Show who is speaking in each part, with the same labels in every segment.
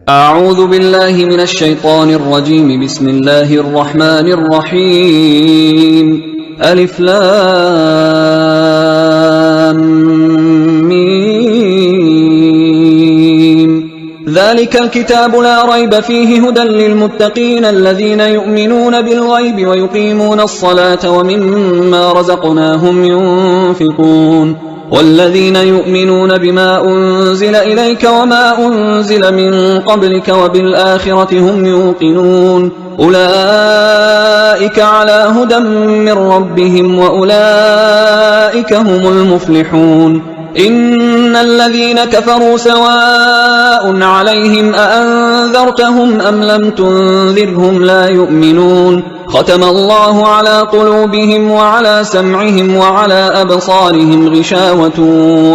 Speaker 1: أعوذ بالله من الشيطان الرجيم. بسم الله الرحمن الرحيم. ألف لام ميم. ذلك الكتاب لا ريب فيه هدى للمتقين الذين يؤمنون بالغيب ويقيمون الصلاة ومما رزقناهم ينفقون والذين يؤمنون بما أنزل إليك وما أنزل من قبلك وبالآخرة هم يوقنون أولئك على هدى من ربهم وأولئك هم المفلحون. إن الذين كفروا سواء عليهم أأنذرتهم أم لم تنذرهم لا يؤمنون ختم الله على قلوبهم وعلى سمعهم وعلى أبصارهم غشاوة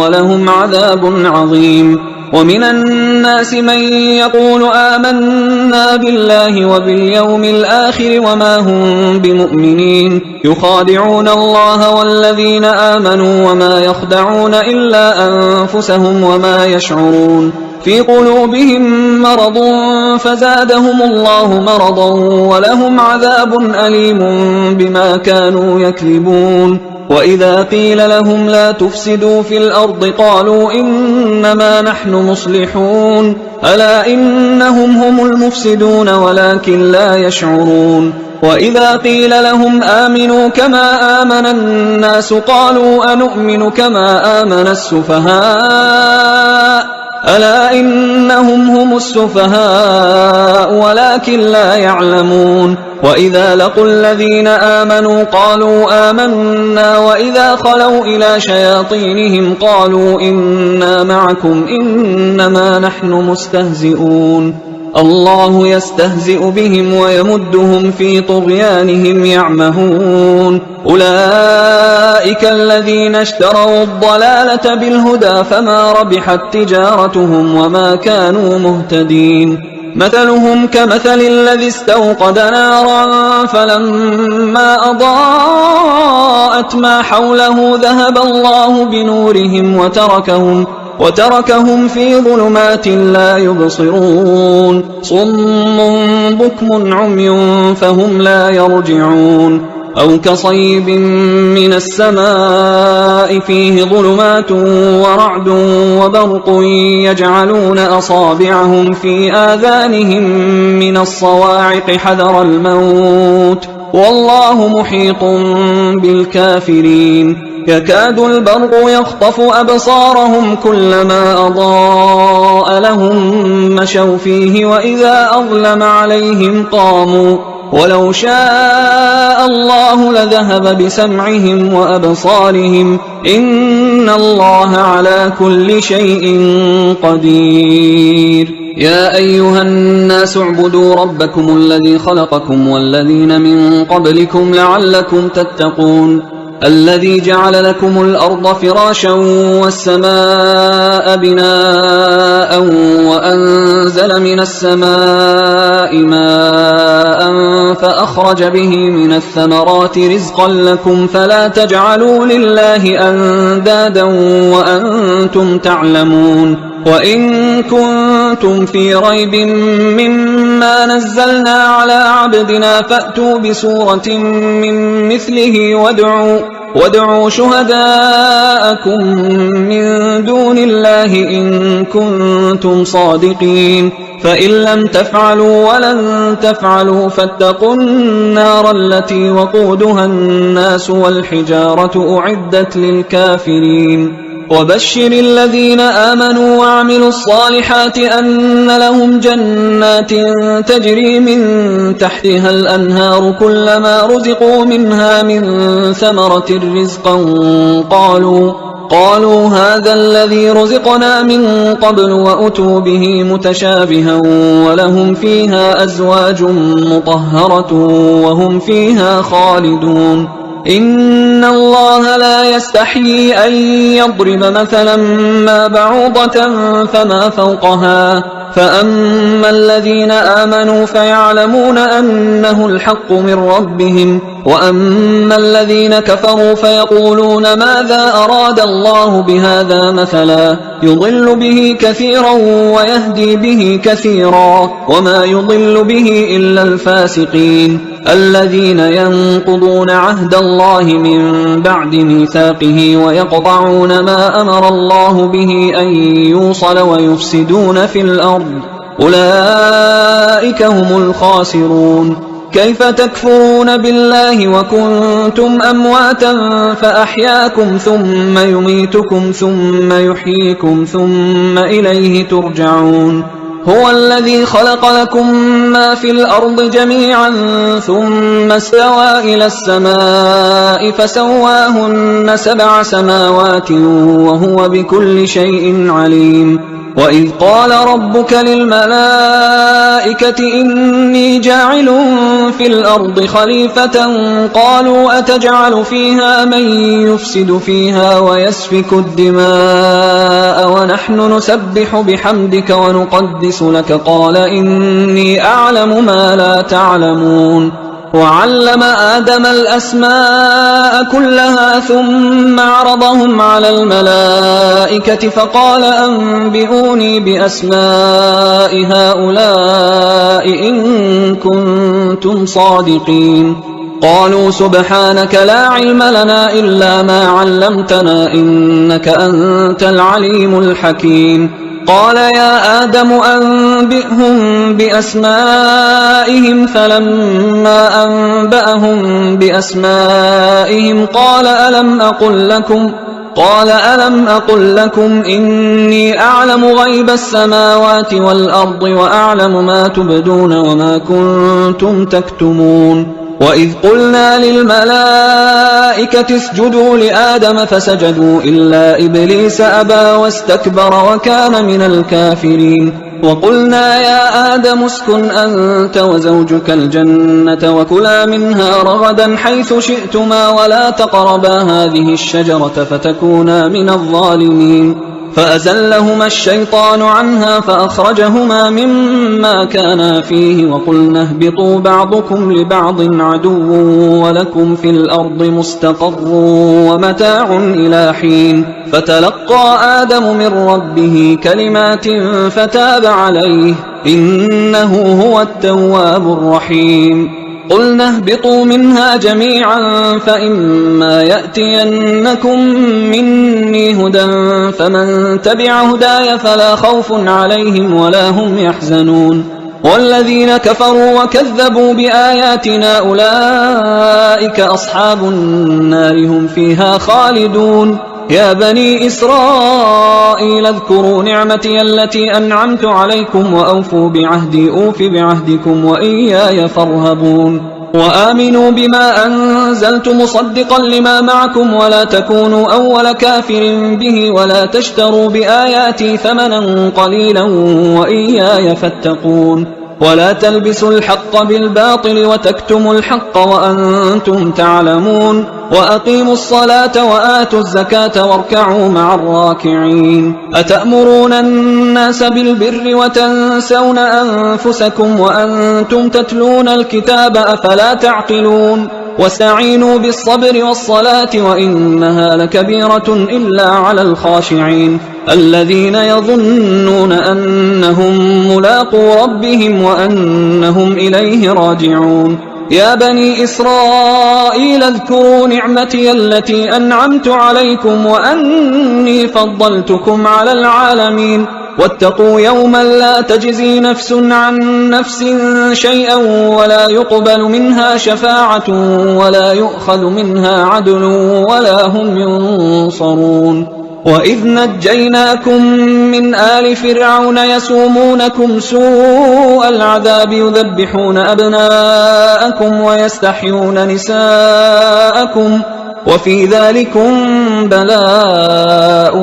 Speaker 1: ولهم عذاب عظيم. ومن الناس من يقول آمنا بالله وباليوم الآخر وما هم بمؤمنين يخادعون الله والذين آمنوا وما يخدعون إلا أنفسهم وما يشعرون في قلوبهم مرض فزادهم الله مرضا ولهم عذاب أليم بما كانوا يكذبون. وإذا قيل لهم لا تفسدوا في الأرض قالوا إنما نحن مصلحون ألا إنهم هم المفسدون ولكن لا يشعرون. وإذا قيل لهم آمنوا كما آمن الناس قالوا أنؤمن كما آمن السفهاء ألا إنهم هم السفهاء ولكن لا يعلمون. وإذا لقوا الذين آمنوا قالوا آمنا وإذا خلوا إلى شياطينهم قالوا إنا معكم إنما نحن مستهزئون الله يستهزئ بهم ويمدهم في طغيانهم يعمهون. أولئك الذين اشتروا الضلالة بالهدى فما ربحت تجارتهم وما كانوا مهتدين. مثلهم كمثل الذي استوقد نارا فلما أضاءت ما حوله ذهب الله بنورهم وتركهم في ظلمات لا يبصرون صم بكم عمي فهم لا يرجعون. أو كصيب من السماء فيه ظلمات ورعد وبرق يجعلون أصابعهم في آذانهم من الصواعق حذر الموت والله محيط بالكافرين. يكاد البرق يخطف أبصارهم كلما أضاء لهم مشوا فيه وإذا أظلم عليهم قاموا ولو شاء الله لذهب بسمعهم وأبصارهم إن الله على كل شيء قدير. يا أيها الناس اعبدوا ربكم الذي خلقكم والذين من قبلكم لعلكم تتقون الذي جعل لكم الأرض فراشا والسماء بناء وأنزل من السماء ماء فأخرج به من الثمرات رزقا لكم فلا تجعلوا لله أندادا وأنتم تعلمون. وإن كنتم في ريب مما نزلنا على عبدنا فأتوا بسورة من مثله وادعوا شهداءكم من دون الله إن كنتم صادقين فإن لم تفعلوا ولن تفعلوا فاتقوا النار التي وقودها الناس والحجارة أعدت للكافرين. وبشر الذين آمنوا وعملوا الصالحات أن لهم جنات تجري من تحتها الأنهار كلما رزقوا منها من ثمرة رزقا قالوا هذا الذي رزقنا من قبل وأتوا به متشابها ولهم فيها أزواج مطهرة وهم فيها خالدون. إن الله لا يستحيي أن يضرب مثلا ما بعوضة فما فوقها فأما الذين آمنوا فيعلمون أنه الحق من ربهم، وأما الذين كفروا فيقولون ماذا أراد الله بهذا مثلا يضل به كثيرا ويهدي به كثيرا وما يضل به إلا الفاسقين الذين ينقضون عهد الله من بعد ميثاقه ويقطعون ما أمر الله به أن يوصل ويفسدون في الأرض أولئك هم الخاسرون. كيف تكفرون بالله وكنتم أمواتا فأحياكم ثم يميتكم ثم يحييكم ثم إليه ترجعون. هو الذي خلق لكم ما في الأرض جميعا ثم استوى إلى السماء فسواهن 7 سماوات وهو بكل شيء عليم. وإذ قال ربك للملائكة إني جاعل في الأرض خليفة قالوا أتجعل فيها من يفسد فيها ويسفك الدماء ونحن نسبح بحمدك ونقدس لك قال إني أعلم ما لا تعلمون. وعلم آدم الأسماء كلها ثم عرضهم على الملائكة فقال أنبئوني بأسماء هؤلاء إن كنتم صادقين. قالوا سبحانك لا علم لنا إلا ما علمتنا إنك أنت العليم الحكيم. قال يا آدم أنبئهم بأسمائهم فلما أنبأهم بأسمائهم قال ألم أقل لكم إني أعلم غيب السماوات والأرض وأعلم ما تبدون وما كنتم تكتمون. وإذ قلنا للملائكة اسجدوا لآدم فسجدوا إلا إبليس أبى واستكبر وكان من الكافرين. وقلنا يا آدم اسكن أنت وزوجك الجنة وكلا منها رغدا حيث شئتما ولا تقربا هذه الشجرة فتكونا من الظالمين. فأزلهما الشيطان عنها فأخرجهما مما كانا فيه وقلنا اهبطوا بعضكم لبعض عدو ولكم في الأرض مستقر ومتاع إلى حين. فتلقى آدم من ربه كلمات فتاب عليه إنه هو التواب الرحيم. قلنا اهبطوا منها جميعا فإما يأتينكم مني هدى فمن تبع هداي فلا خوف عليهم ولا هم يحزنون. والذين كفروا وكذبوا بآياتنا أولئك أصحاب النار هم فيها خالدون. يا بني إسرائيل اذكروا نعمتي التي أنعمت عليكم وأوفوا بعهدي أوف بعهدكم وإياي فارهبون. وآمنوا بما أنزلت مصدقا لما معكم ولا تكونوا أول كافر به ولا تشتروا بآياتي ثمنا قليلا وإياي فاتقون. ولا تلبسوا الحق بالباطل وتكتموا الحق وأنتم تعلمون. وأقيموا الصلاة وآتوا الزكاة واركعوا مع الراكعين. أتأمرون الناس بالبر وتنسون أنفسكم وأنتم تتلون الكتاب أفلا تعقلون. واستعينوا بالصبر والصلاة وإنها لكبيرة إلا على الخاشعين الذين يظنون أنهم ملاقو ربهم وأنهم إليه راجعون. يا بني إسرائيل اذكروا نعمتي التي أنعمت عليكم وأني فضلتكم على العالمين. واتقوا يوما لا تجزي نفس عن نفس شيئا ولا يقبل منها شفاعة ولا يؤخذ منها عدل ولا هم ينصرون. وإذ نجيناكم من آل فرعون يسومونكم سوء العذاب يذبحون أبناءكم ويستحيون نساءكم وفي ذلكم بلاء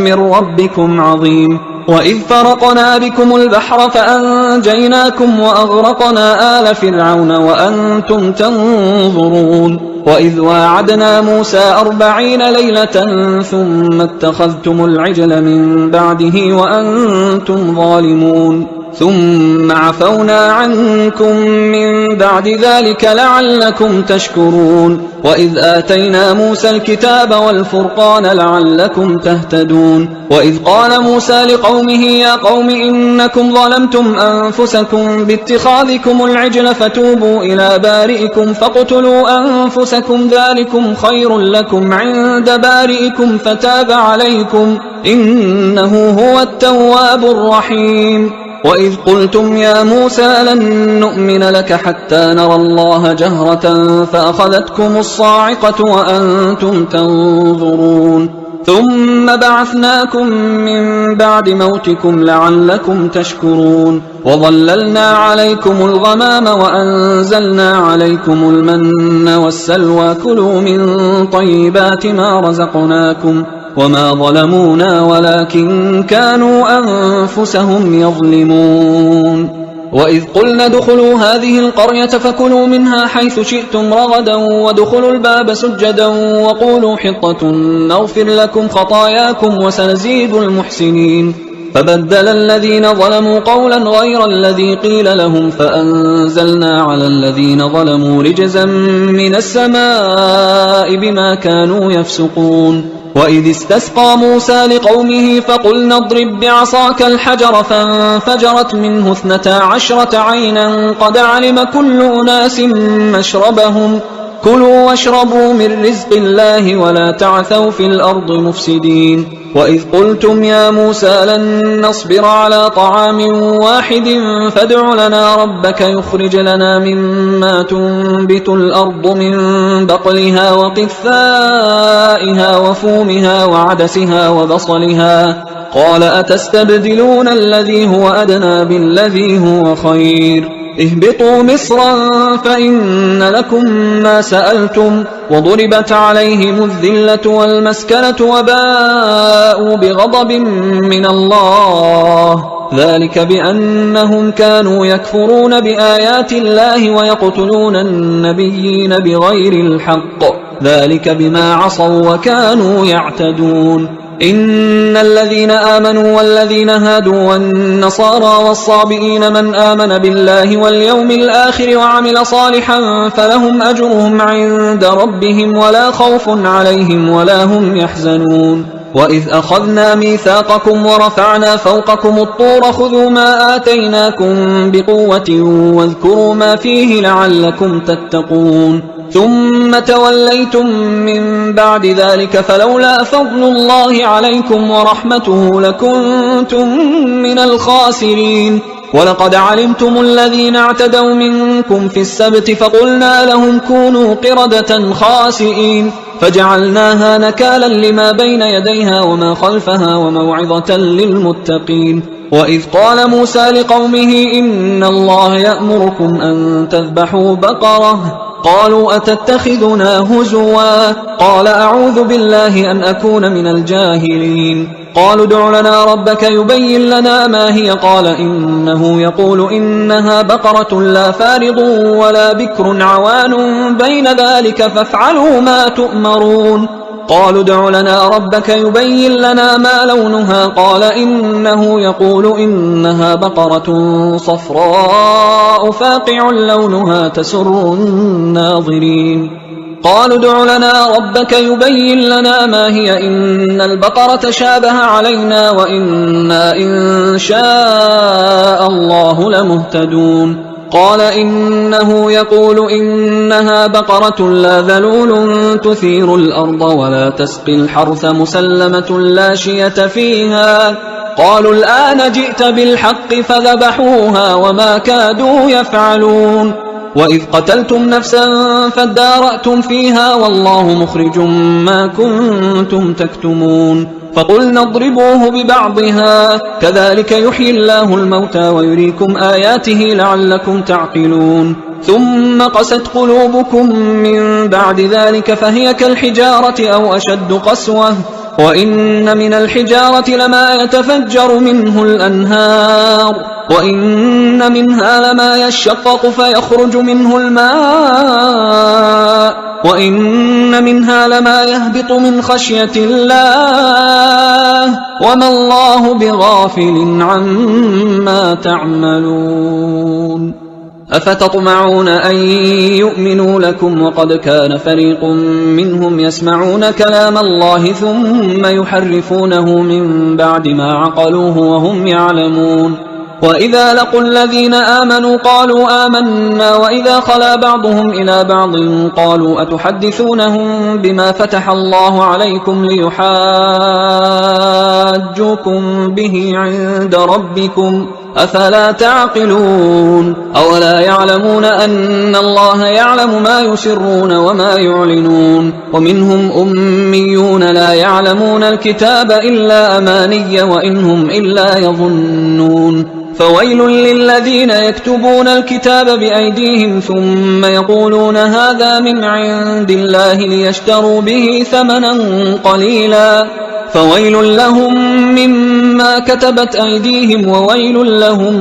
Speaker 1: من ربكم عظيم. وإذ فرقنا بكم البحر فأنجيناكم وأغرقنا آل فرعون وأنتم تنظرون. وإذ واعدنا موسى 40 ليلة ثم اتخذتم العجل من بعده وأنتم ظالمون. ثم عفونا عنكم من بعد ذلك لعلكم تشكرون وإذ آتينا موسى الكتاب والفرقان لعلكم تهتدون وإذ قال موسى لقومه يا قوم إنكم ظلمتم أنفسكم باتخاذكم العجل فتوبوا إلى بارئكم فاقتلوا أنفسكم ذلكم خير لكم عند بارئكم فتاب عليكم إنه هو التواب الرحيم وإذ قلتم يا موسى لن نؤمن لك حتى نرى الله جهرة فأخذتكم الصاعقة وأنتم تنظرون ثم بعثناكم من بعد موتكم لعلكم تشكرون وظللنا عليكم الغمام وأنزلنا عليكم المن والسلوى كلوا من طيبات ما رزقناكم وما ظلمونا ولكن كانوا أنفسهم يظلمون وإذ قلنا ادخلوا هذه القرية فكلوا منها حيث شئتم رغدا وادخلوا الباب سجدا وقولوا حطة نغفر لكم خطاياكم وسنزيد المحسنين فبدل الذين ظلموا قولا غير الذي قيل لهم فأنزلنا على الذين ظلموا رجزا من السماء بما كانوا يفسقون وإذ استسقى موسى لقومه فقلنا اضرب بعصاك الحجر فانفجرت منه 12 عينا قد علم كل أناس مشربهم كلوا واشربوا من رزق الله ولا تعثوا في الأرض مفسدين وإذ قلتم يا موسى لن نصبر على طعام واحد فادع لنا ربك يخرج لنا مما تنبت الأرض من بقلها وقثائها وفومها وعدسها وبصلها قال أتستبدلون الذي هو أدنى بالذي هو خير اهبطوا مصرا فإن لكم ما سألتم وضربت عليهم الذلة والمسكنة وباءوا بغضب من الله ذلك بأنهم كانوا يكفرون بآيات الله ويقتلون النبيين بغير الحق ذلك بما عصوا وكانوا يعتدون إن الذين آمنوا والذين هادوا والنصارى والصابئين من آمن بالله واليوم الآخر وعمل صالحا فلهم أجرهم عند ربهم ولا خوف عليهم ولا هم يحزنون وإذ أخذنا ميثاقكم ورفعنا فوقكم الطور خذوا ما آتيناكم بقوة واذكروا ما فيه لعلكم تتقون ثم توليتم من بعد ذلك فلولا فضل الله عليكم ورحمته لكنتم من الخاسرين ولقد علمتم الذين اعتدوا منكم في السبت فقلنا لهم كونوا قردة خاسئين فجعلناها نكالا لما بين يديها وما خلفها وموعظة للمتقين وإذ قال موسى لقومه إن الله يأمركم أن تذبحوا بقرة قالوا أتتخذنا هزوا قال أعوذ بالله أن أكون من الجاهلين قالوا ادع لنا ربك يبين لنا ما هي قال إنه يقول إنها بقرة لا فارض ولا بكر عوان بين ذلك فافعلوا ما تؤمرون قالوا ادع لنا ربك يبين لنا ما لونها قال إنه يقول إنها بقرة صفراء فاقع لونها تسر الناظرين قالوا ادع لنا ربك يبين لنا ما هي إن البقرة شابه علينا وإنا إن شاء الله لمهتدون قال إنه يقول إنها بقرة لا ذلول تثير الأرض ولا تسقي الحرث مسلمة لا شية فيها قالوا الآن جئت بالحق فذبحوها وما كادوا يفعلون وإذ قتلتم نفسا فادارأتم فيها والله مخرج ما كنتم تكتمون فقلنا اضربوه ببعضها كذلك يحيي الله الموتى ويريكم آياته لعلكم تعقلون ثم قست قلوبكم من بعد ذلك فهي كالحجارة أو أشد قسوة وإن من الحجارة لما يتفجر منه الأنهار وإن منها لما يشقق فيخرج منه الماء وإن منها لما يهبط من خشية الله وما الله بغافل عما تعملون أفتطمعون أن يؤمنوا لكم وقد كان فريق منهم يسمعون كلام الله ثم يحرفونه من بعد ما عقلوه وهم يعلمون وإذا لقوا الذين آمنوا قالوا آمنا وإذا خلا بعضهم إلى بعض قالوا أتحدثونهم بما فتح الله عليكم ليحاجوكم به عند ربكم أفلا تعقلون أولا يعلمون أن الله يعلم ما يسرون وما يعلنون ومنهم أميون لا يعلمون الكتاب إلا أماني وإنهم إلا يظنون فويل للذين يكتبون الكتاب بأيديهم ثم يقولون هذا من عند الله ليشتروا به ثمنا قليلا فويل لهم مما كتبت أيديهم وويل لهم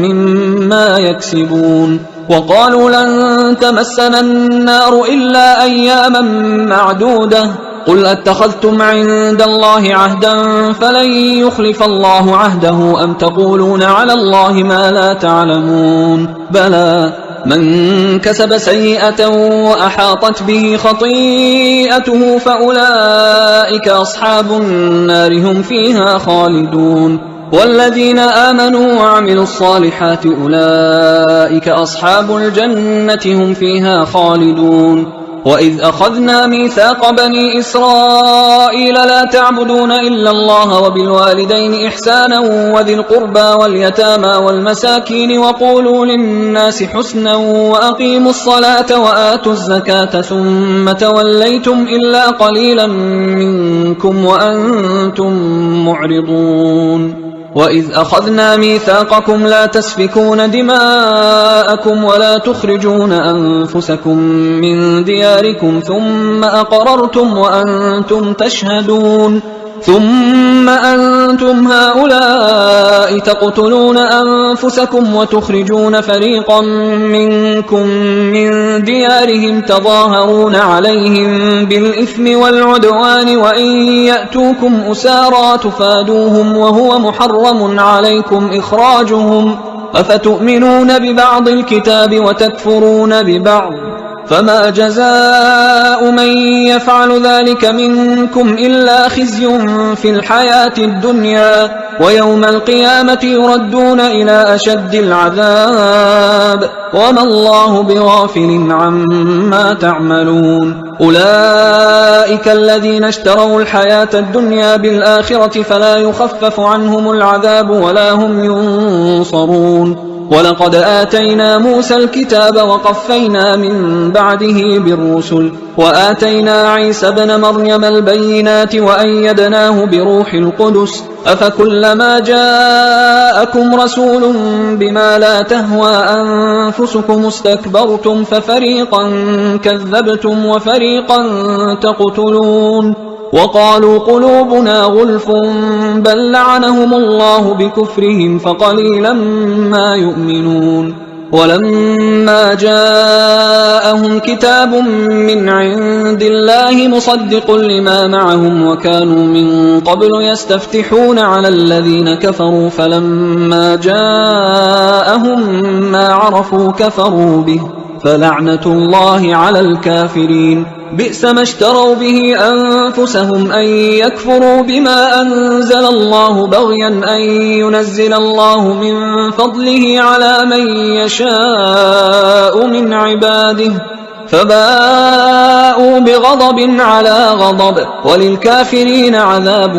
Speaker 1: مما يكسبون وقالوا لن تمسنا النار إلا أياما معدودة قل أتخذتم عند الله عهدا فلن يخلف الله عهده أم تقولون على الله ما لا تعلمون بلى من كسب سيئة وأحاطت به خطيئته فأولئك أصحاب النار هم فيها خالدون والذين آمنوا وعملوا الصالحات أولئك أصحاب الجنة هم فيها خالدون وإذ أخذنا ميثاق بني إسرائيل لا تعبدون إلا الله وبالوالدين إحسانا وذي القربى واليتامى والمساكين وقولوا للناس حسنا وأقيموا الصلاة وآتوا الزكاة ثم توليتم إلا قليلا منكم وأنتم معرضون وإذ أخذنا ميثاقكم لا تسفكون دماءكم ولا تخرجون أنفسكم من دياركم ثم أقررتم وأنتم تشهدون ثم أنتم هؤلاء تقتلون أنفسكم وتخرجون فريقا منكم من ديارهم تظاهرون عليهم بالإثم والعدوان وإن يأتوكم أسارى تفادوهم وهو محرم عليكم إخراجهم أفتؤمنون ببعض الكتاب وتكفرون ببعض فما جزاء من يفعل ذلك منكم إلا خزي في الحياة الدنيا ويوم القيامة يردون إلى أشد العذاب وما الله بغافل عما تعملون أولئك الذين اشتروا الحياة الدنيا بالآخرة فلا يخفف عنهم العذاب ولا هم ينصرون ولقد آتينا موسى الكتاب وقفينا من بعده بالرسل وآتينا عيسى بن مريم البينات وأيدناه بروح القدس أفكلما جاءكم رسول بما لا تهوى أنفسكم استكبرتم ففريقا كذبتم وفريقا تقتلون وقالوا قلوبنا غلف بل لعنهم الله بكفرهم فقليلا ما يؤمنون ولما جاءهم كتاب من عند الله مصدق لما معهم وكانوا من قبل يستفتحون على الذين كفروا فلما جاءهم ما عرفوا كفروا به فلعنة الله على الكافرين بئس ما اشتروا به أنفسهم أن يكفروا بما أنزل الله بغيا أن ينزل الله من فضله على من يشاء من عباده فباءوا بغضب على غضب وللكافرين عذاب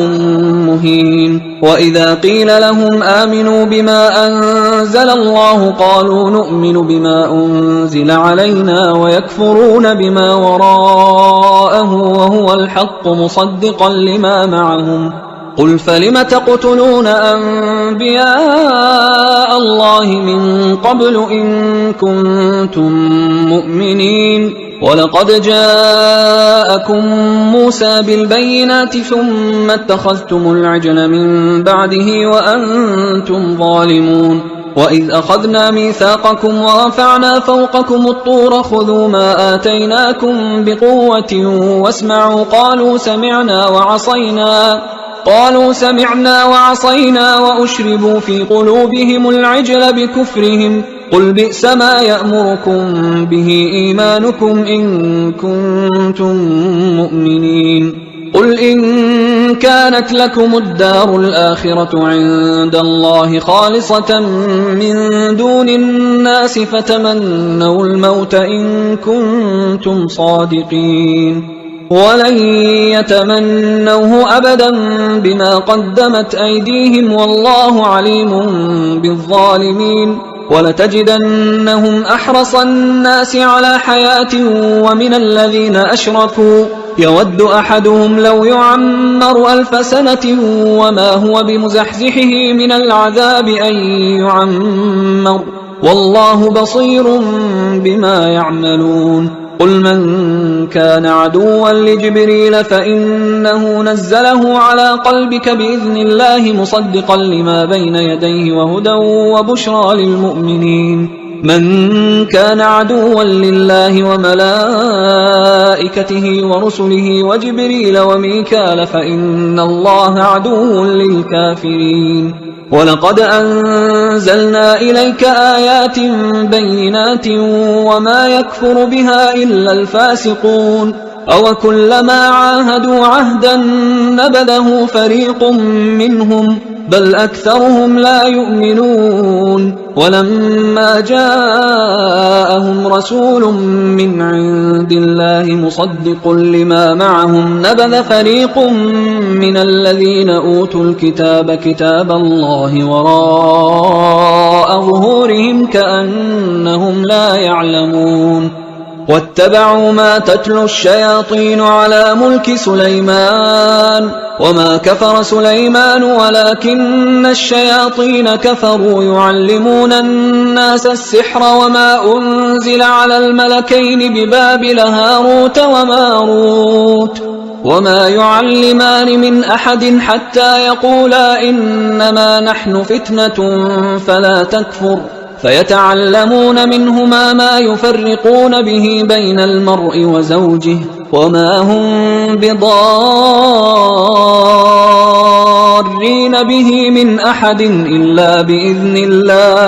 Speaker 1: مهين وإذا قيل لهم آمنوا بما أنزل الله قالوا نؤمن بما أنزل علينا ويكفرون بما وراءه وهو الحق مصدقا لما معهم قل فلم تقتلون أنبياء الله من قبل إن كنتم مؤمنين ولقد جاءكم موسى بالبينات ثم اتخذتم العجل من بعده وأنتم ظالمون وإذ أخذنا ميثاقكم ورفعنا فوقكم الطور خذوا ما آتيناكم بقوة واسمعوا قالوا سمعنا وعصينا وأشربوا في قلوبهم العجل بكفرهم قل بئس ما يأمركم به إيمانكم إن كنتم مؤمنين قل إن كانت لكم الدار الآخرة عند الله خالصة من دون الناس فتمنوا الموت إن كنتم صادقين ولن يتمنوه أبدا بما قدمت أيديهم والله عليم بالظالمين ولتجدنهم أحرص الناس على حياة ومن الذين أشركوا يود أحدهم لو يعمر 1000 سنة وما هو بمزحزحه من العذاب أن يعمر والله بصير بما يعملون قل من كان عدوا لجبريل فإنه نزله على قلبك بإذن الله مصدقا لما بين يديه وهدى وبشرى للمؤمنين من كان عدوا لله وملائكته ورسله وجبريل وميكال فإن الله عدو للكافرين ولقد أنزلنا إليك آيات بينات وما يكفر بها إلا الفاسقون أو كلما عاهدوا عهدا نبذه فريق منهم بل أكثرهم لا يؤمنون ولما جاءهم رسول من عند الله مصدق لما معهم نبذ فريق من الذين أوتوا الكتاب كتاب الله وراء ظهورهم كأنهم لا يعلمون واتبعوا ما تتلو الشياطين على ملك سليمان وما كفر سليمان ولكن الشياطين كفروا يعلمون الناس السحر وما أنزل على الملكين ببابل هاروت وماروت وما يعلمان من أحد حتى يقولا إنما نحن فتنة فلا تكفر فيتعلمون منهما ما يفرقون به بين المرء وزوجه وما هم بضارين به من أحد إلا بإذن الله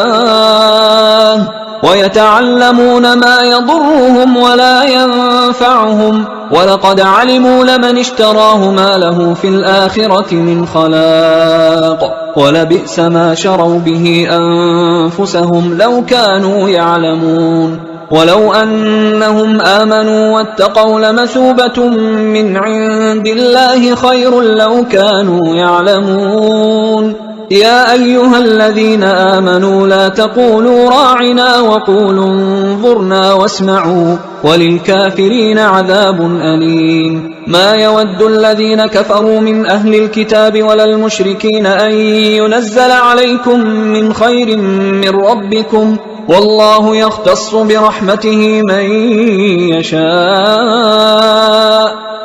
Speaker 1: ويتعلمون ما يضرهم ولا ينفعهم ولقد علموا لمن اشتراه ما له في الآخرة من خلاق ولبئس ما شروا به أنفسهم لو كانوا يعلمون ولو أنهم آمنوا واتقوا لمثوبة من عند الله خير لو كانوا يعلمون يا أيها الذين آمنوا لا تقولوا راعنا وقولوا انظرنا واسمعوا وللكافرين عذاب أليم ما يود الذين كفروا من أهل الكتاب ولا المشركين أن ينزل عليكم من خير من ربكم والله يختص برحمته من يشاء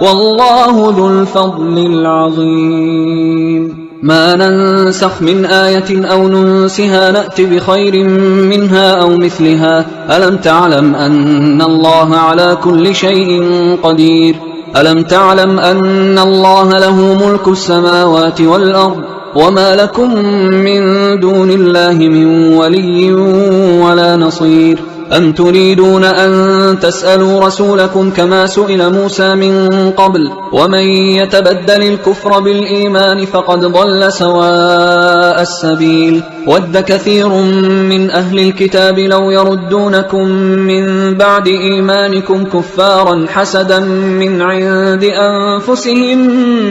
Speaker 1: والله ذو الفضل العظيم ما ننسخ من آية أو ننسها نأت بخير منها أو مثلها ألم تعلم أن الله على كل شيء قدير ألم تعلم أن الله له ملك السماوات والأرض وما لكم من دون الله من ولي ولا نصير أم تريدون أن تسألوا رسولكم كما سئل موسى من قبل ومن يتبدل الكفر بالإيمان فقد ضل سواء السبيل ود كثير من أهل الكتاب لو يردونكم من بعد إيمانكم كفارا حسدا من عند أنفسهم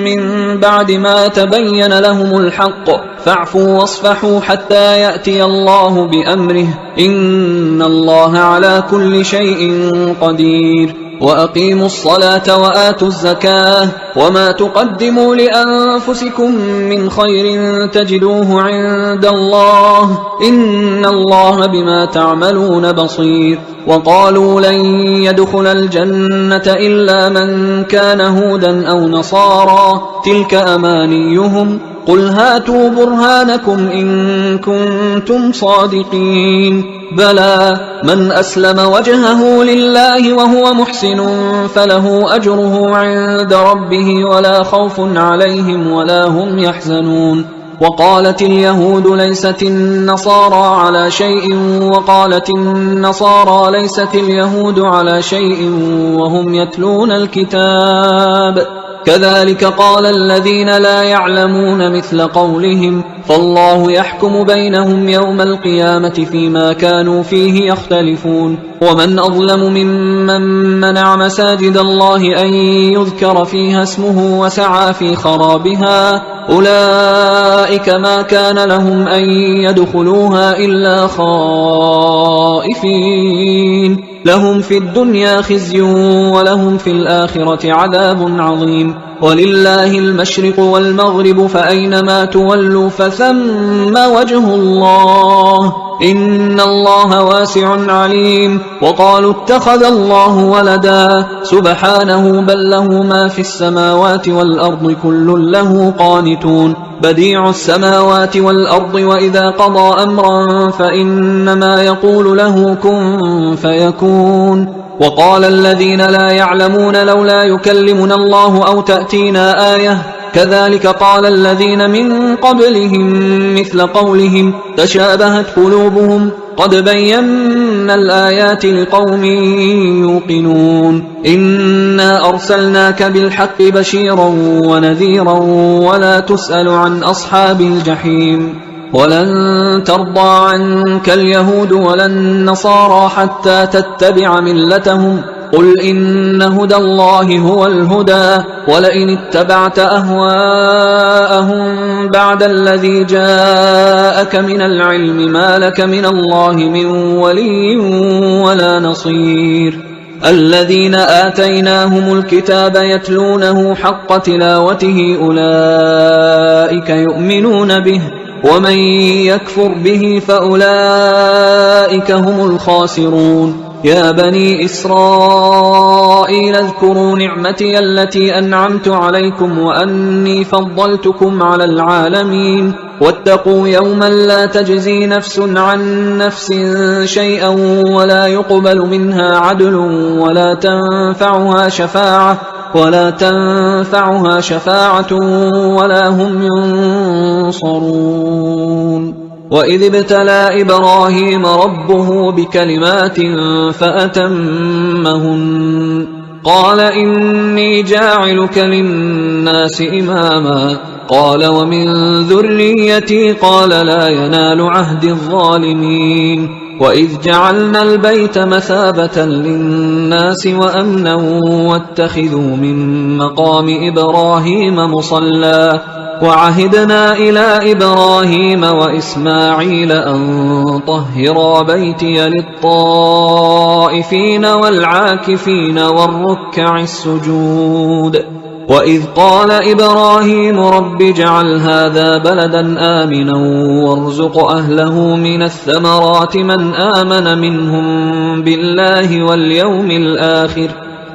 Speaker 1: من بعد ما تبين لهم الحق فاعفوا واصفحوا حتى يأتي الله بأمره إن الله على كل شيء قدير وأقيموا الصلاة وآتوا الزكاة وما تقدموا لأنفسكم من خير تجدوه عند الله إن الله بما تعملون بصير. وقالوا لن يدخل الجنة إلا من كان هودا أو نصارى تلك أمانيهم قل هاتوا برهانكم إن كنتم صادقين بلى من أسلم وجهه لله وهو محسن فله أجره عند ربه ولا خوف عليهم ولا هم يحزنون. وقالت اليهود ليست النصارى على شيء وقالت النصارى ليست اليهود على شيء وهم يتلون الكتاب كذلك قال الذين لا يعلمون مثل قولهم فالله يحكم بينهم يوم القيامة فيما كانوا فيه يختلفون. ومن أظلم ممن منع مساجد الله أن يذكر فيها اسمه وسعى في خرابها أولئك ما كان لهم أن يدخلوها إلا خائفين لهم في الدنيا خزي ولهم في الآخرة عذاب عظيم. ولله المشرق والمغرب فأينما تولوا فثم وجه الله إن الله واسع عليم. وقالوا اتخذ الله ولدا سبحانه بل له ما في السماوات والأرض كل له قانتون بديع السماوات والأرض وإذا قضى أمرا فإنما يقول له كن فيكون. وقال الذين لا يعلمون لولا يكلمنا الله أو تأتينا آية كذلك قال الذين من قبلهم مثل قولهم تشابهت قلوبهم قد بينا الآيات لقوم يوقنون. إنا أرسلناك بالحق بشيرا ونذيرا ولا تسأل عن أصحاب الجحيم. ولن ترضى عنك اليهود ولا النصارى حتى تتبع ملتهم قل إن هدى الله هو الهدى ولئن اتبعت أهواءهم بعد الذي جاءك من العلم ما لك من الله من ولي ولا نصير. الذين آتيناهم الكتاب يتلونه حق تلاوته أولئك يؤمنون به ومن يكفر به فأولئك هم الخاسرون. يا بني إسرائيل اذكروا نعمتي التي أنعمت عليكم وأني فضلتكم على العالمين واتقوا يوما لا تجزي نفس عن نفس شيئا ولا يقبل منها عدل ولا تنفعها شفاعة ولا هم ينصرون. وإذ ابتلى إبراهيم ربه بكلمات فأتمهن قال إني جاعلك للناس إماما قال ومن ذريتي قال لا ينال عهد الظالمين. وإذ جعلنا البيت مثابة للناس وأمنا واتخذوا من مقام إبراهيم مصلى وعهدنا إلى إبراهيم وإسماعيل أن طهرا بيتي للطائفين والعاكفين والركع السجود. وإذ قال إبراهيم رب اجعل هذا بلدا آمنا وارزق أهله من الثمرات من آمن منهم بالله واليوم الآخر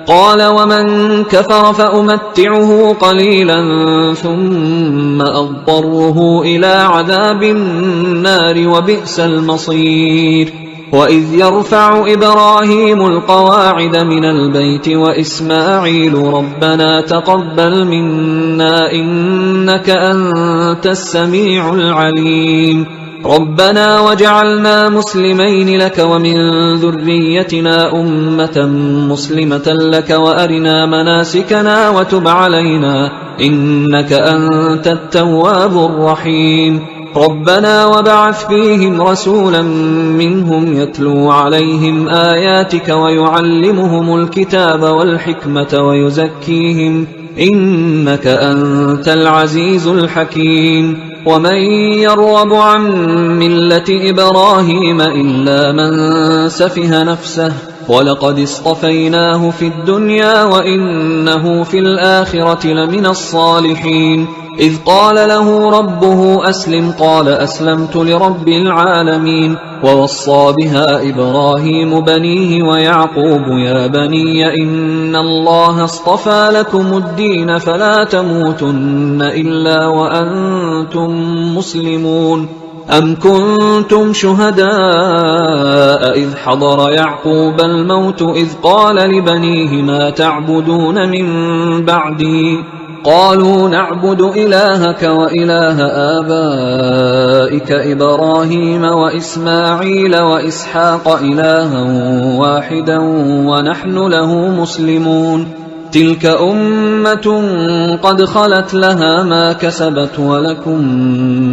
Speaker 1: قال ومن كفر فأمتعه قليلا ثم أضطره إلى عذاب النار وبئس المصير. وإذ يرفع إبراهيم القواعد من البيت وإسماعيل ربنا تقبل منا إنك أنت السميع العليم ربنا وجعلنا مسلمين لك ومن ذريتنا أمة مسلمة لك وأرنا مناسكنا وتب علينا إنك أنت التواب الرحيم ربنا وبعث فيهم رسولا منهم يتلو عليهم آياتك ويعلمهم الكتاب والحكمة ويزكيهم إنك أنت العزيز الحكيم. ومن يرغب عن ملة إبراهيم إلا من سفه نفسه ولقد اصطفيناه في الدنيا وإنه في الآخرة لمن الصالحين إذ قال له ربه أسلم قال أسلمت لرب العالمين ووصى بها إبراهيم بنيه ويعقوب يا بني إن الله اصطفى لكم الدين فلا تموتن إلا وأنتم مسلمون أم كنتم شهداء إذ حضر يعقوب الموت إذ قال لبنيه ما تعبدون من بعدي قالوا نعبد إلهك وإله آبائك إبراهيم وإسماعيل وإسحاق إلها واحدا ونحن له مسلمون تلك أمة قد خلت لها ما كسبت ولكم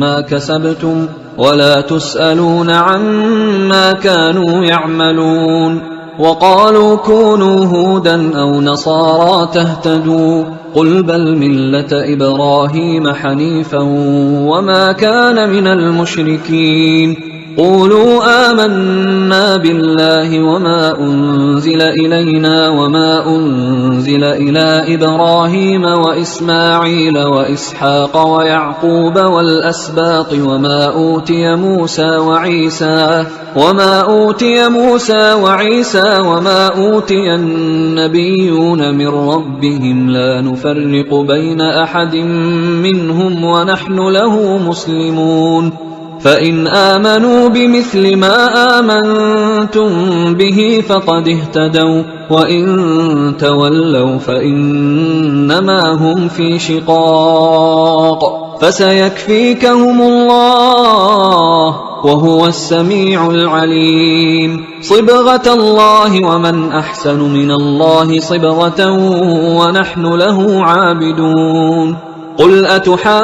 Speaker 1: ما كسبتم ولا تسألون عما كانوا يعملون وقالوا كونوا هودا أو نصارى تهتدوا قل بل ملة إبراهيم حنيفا وما كان من المشركين قولوا آمنا بالله وما أنزل إلينا وما أنزل إلى إبراهيم وإسماعيل وإسحاق ويعقوب والأسباط وما أوتي موسى وعيسى وما أوتي النبيون من ربهم لا نفرق بين أحد منهم ونحن له مسلمون فإن آمنوا بمثل ما آمنتم به فقد اهتدوا وإن تولوا فإنما هم في شقاق فسيكفيكهم الله وهو السميع العليم صبغة الله ومن أحسن من الله صبغة ونحن له عابدون قل أتحاجوننا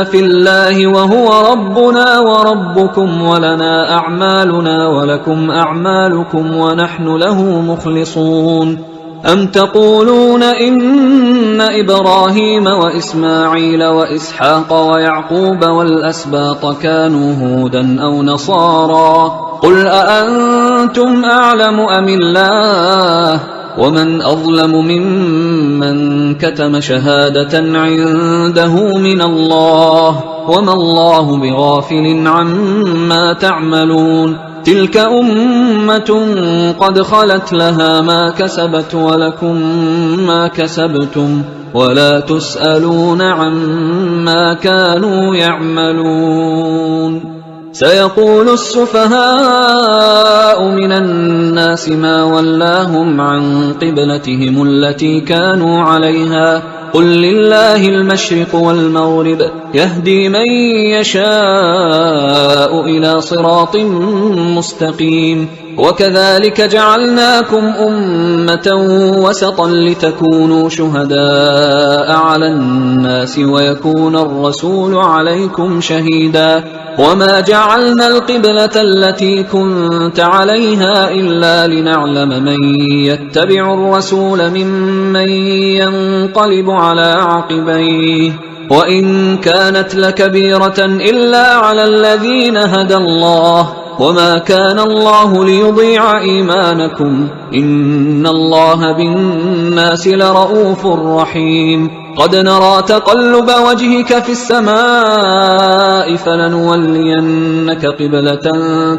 Speaker 1: في الله وهو ربنا وربكم ولنا أعمالنا ولكم أعمالكم ونحن له مخلصون أم تقولون إن إبراهيم وإسماعيل وإسحاق ويعقوب والأسباط كانوا هودا أو نصارى قل أأنتم أعلم أم الله ومن أظلم ممن كتم شهادة عنده من الله وما الله بغافل عما تعملون تلك أمة قد خلت لها ما كسبت ولكم ما كسبتم ولا تسألون عما كانوا يعملون سيقول السفهاء من الناس ما ولاهم عن قبلتهم التي كانوا عليها قل لله المشرق والمغرب يهدي من يشاء إلى صراط مستقيم وكذلك جعلناكم أمة وسطا لتكونوا شهداء على الناس ويكون الرسول عليكم شهيدا وما جعلنا القبلة التي كنت عليها إلا لنعلم من يتبع الرسول ممن ينقلب على عقبيه وإن كانت لكبيرة إلا على الذين هدى الله وما كان الله ليضيع إيمانكم إن الله بالناس لرؤوف رحيم قد نرى تقلب وجهك في السماء فلنولينك قبلة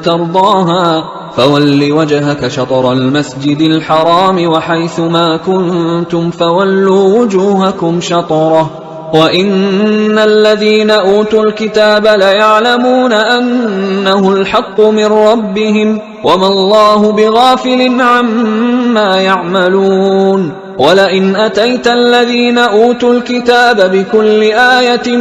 Speaker 1: ترضاها فول وجهك شطر المسجد الحرام وحيث ما كنتم فولوا وجوهكم شطره وإن الذين أوتوا الكتاب ليعلمون أنه الحق من ربهم وما الله بغافل عما يعملون ولئن أتيت الذين أوتوا الكتاب بكل آية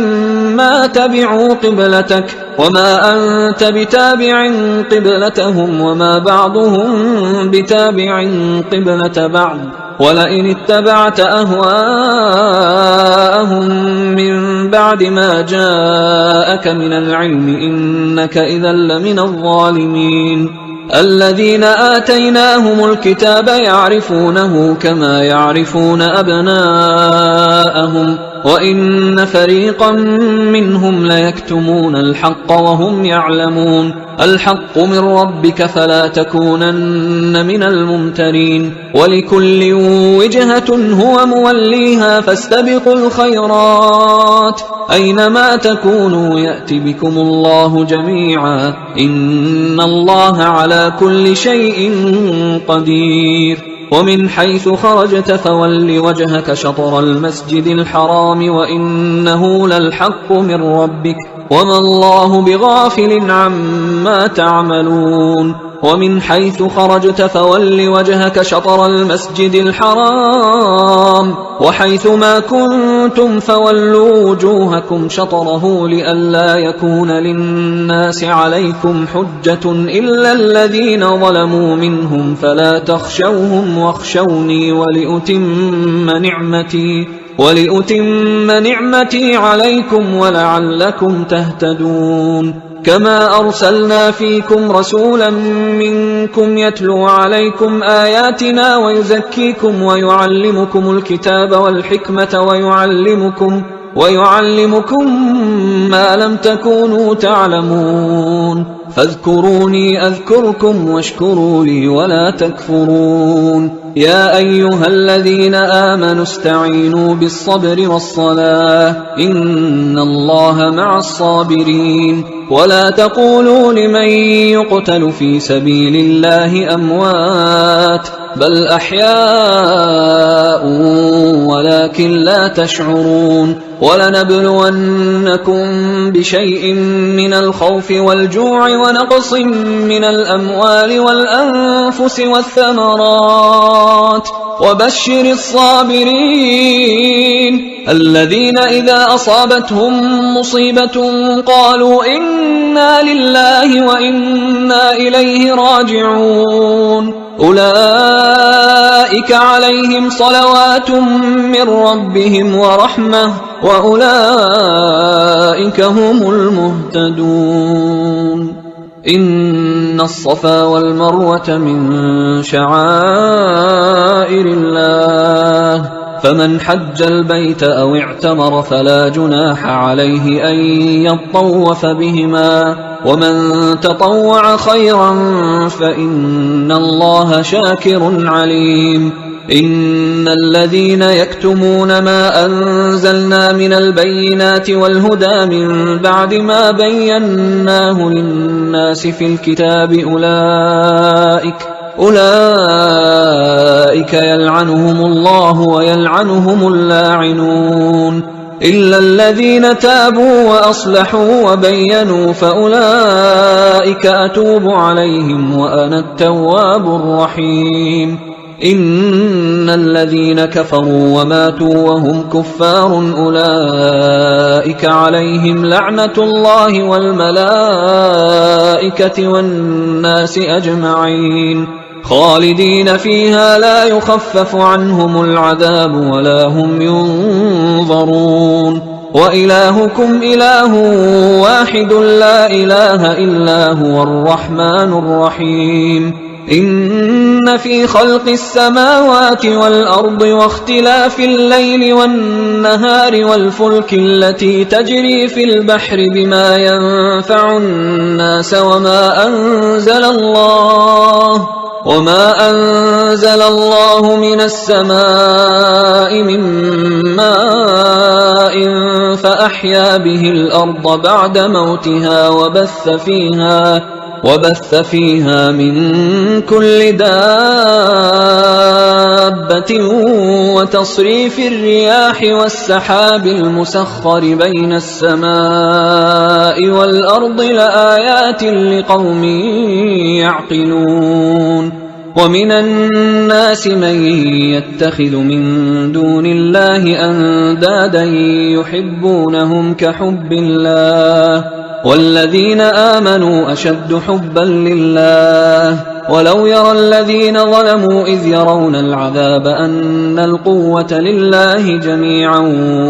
Speaker 1: ما تبعوا قبلتك وما أنت بتابع قبلتهم وما بعضهم بتابع قبلة بعض ولئن اتبعت أهواءهم من بعد ما جاءك من العلم إنك إذا لمن الظالمين الذين آتيناهم الكتاب يعرفونه كما يعرفون أبناءهم وإن فريقا منهم ليكتمون الحق وهم يعلمون الحق من ربك فلا تكونن من الممترين ولكل وجهة هو موليها فاستبقوا الخيرات أينما تكونوا يأت بكم الله جميعا إن الله على كل شيء قدير ومن حيث خرجت فول وجهك شطر المسجد الحرام وإنه للحق من ربك وما الله بغافل عما تعملون ومن حيث خرجت فول وجهك شطر المسجد الحرام وحيث ما كنتم فولوا وجوهكم شطره لئلا يكون للناس عليكم حجة إلا الذين ظلموا منهم فلا تخشوهم واخشوني ولأتم نعمتي عليكم ولعلكم تهتدون كما أرسلنا فيكم رسولا منكم يتلو عليكم آياتنا ويزكيكم ويعلمكم الكتاب والحكمة ويعلمكم ما لم تكونوا تعلمون فاذكروني أذكركم واشكروا لي ولا تكفرون يا أيها الذين آمنوا استعينوا بالصبر والصلاة إن الله مع الصابرين ولا تقولوا لمن يقتل في سبيل الله أموات بل أحياء ولكن لا تشعرون ولنبلونكم بشيء من الخوف والجوع ونقص من الأموال والأنفس والثمرات وبشر الصابرين الذين إذا أصابتهم مصيبة قالوا إنا لله وإنا إليه راجعون أولئك عليهم صلوات من ربهم ورحمة وأولئك هم المهتدون إن الصفا والمروة من شعائر الله فمن حج البيت أو اعتمر فلا جناح عليه أن يطوف بهما ومن تطوع خيرا فإن الله شاكر عليم إن الذين يكتمون ما أنزلنا من البينات والهدى من بعد ما بيناه للناس في الكتاب أولئك يلعنهم الله ويلعنهم اللاعنون إلا الذين تابوا وأصلحوا وبينوا فأولئك أتوب عليهم وأنا التواب الرحيم إن الذين كفروا وماتوا وهم كفار أولئك عليهم لعنة الله والملائكة والناس أجمعين خالدين فيها لا يخفف عنهم العذاب ولا هم ينظرون وإلهكم إله واحد لا إله إلا هو الرحمن الرحيم إن في خلق السماوات والأرض واختلاف الليل والنهار والفلك التي تجري في البحر بما ينفع الناس وما أنزل الله من السماء من ماء فأحيا به الأرض بعد موتها وبث فيها من كل دابة وتصريف الرياح والسحاب المسخر بين السماء والأرض لآيات لقوم يعقلون ومن الناس من يتخذ من دون الله أندادا يحبونهم كحب الله والذين آمنوا أشد حبا لله ولو يرى الذين ظلموا إذ يرون العذاب أن القوة لله جميعا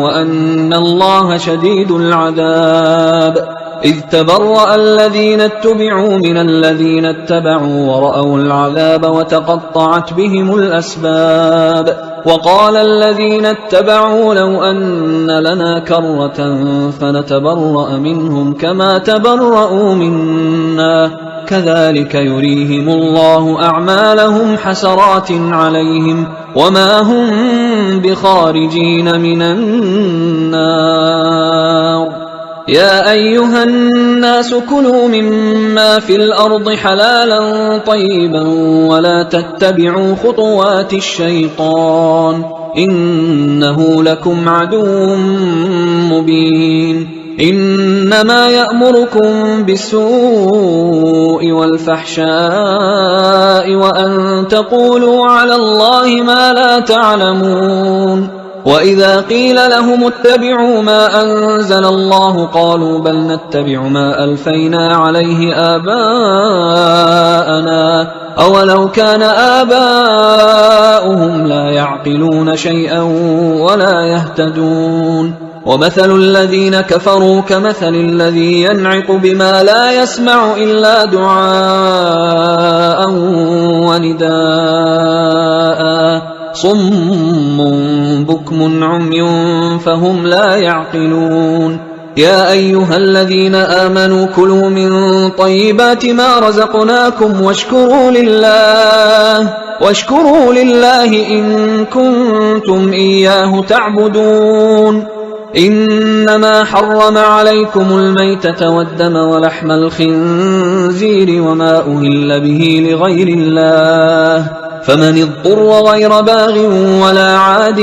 Speaker 1: وأن الله شديد العذاب إذ تبرأ الذين اتبعوا من الذين اتبعوا ورأوا العذاب وتقطعت بهم الأسباب وقال الذين اتبعوا لو أن لنا كرة فنتبرأ منهم كما تبرأوا منا كذلك يريهم الله أعمالهم حسرات عليهم وما هم بخارجين من النار يا أيها الناس كلوا مما في الأرض حلالا طيبا ولا تتبعوا خطوات الشيطان إنه لكم عدو مبين إنما يأمركم بالسوء والفحشاء وأن تقولوا على الله ما لا تعلمون وإذا قيل لهم اتبعوا ما أنزل الله قالوا بل نتبع ما ألفينا عليه آباءنا أولو كان آباؤهم لا يعقلون شيئا ولا يهتدون ومثل الذين كفروا كمثل الذي ينعق بما لا يسمع إلا دعاء ونداء صم بكم عمي فهم لا يعقلون يا أيها الذين آمنوا كلوا من طيبات ما رزقناكم واشكروا لله إن كنتم إياه تعبدون إنما حرم عليكم الميتة والدم ولحم الخنزير وما أهل به لغير الله فمن اضطر غير باغ ولا عاد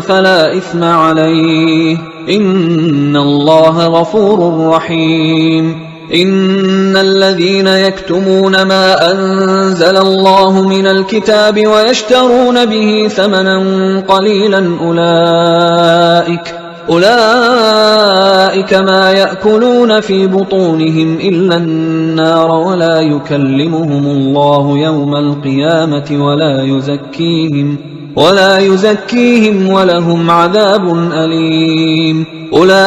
Speaker 1: فلا إثم عليه إن الله غفور رحيم إن الذين يكتمون ما أنزل الله من الكتاب ويشترون به ثمنا قليلا أولئك ما يأكلون في بطونهم إلا النار ولا يكلمهم الله يوم القيامة ولا يزكيهم ولهم عذاب أليم أولئك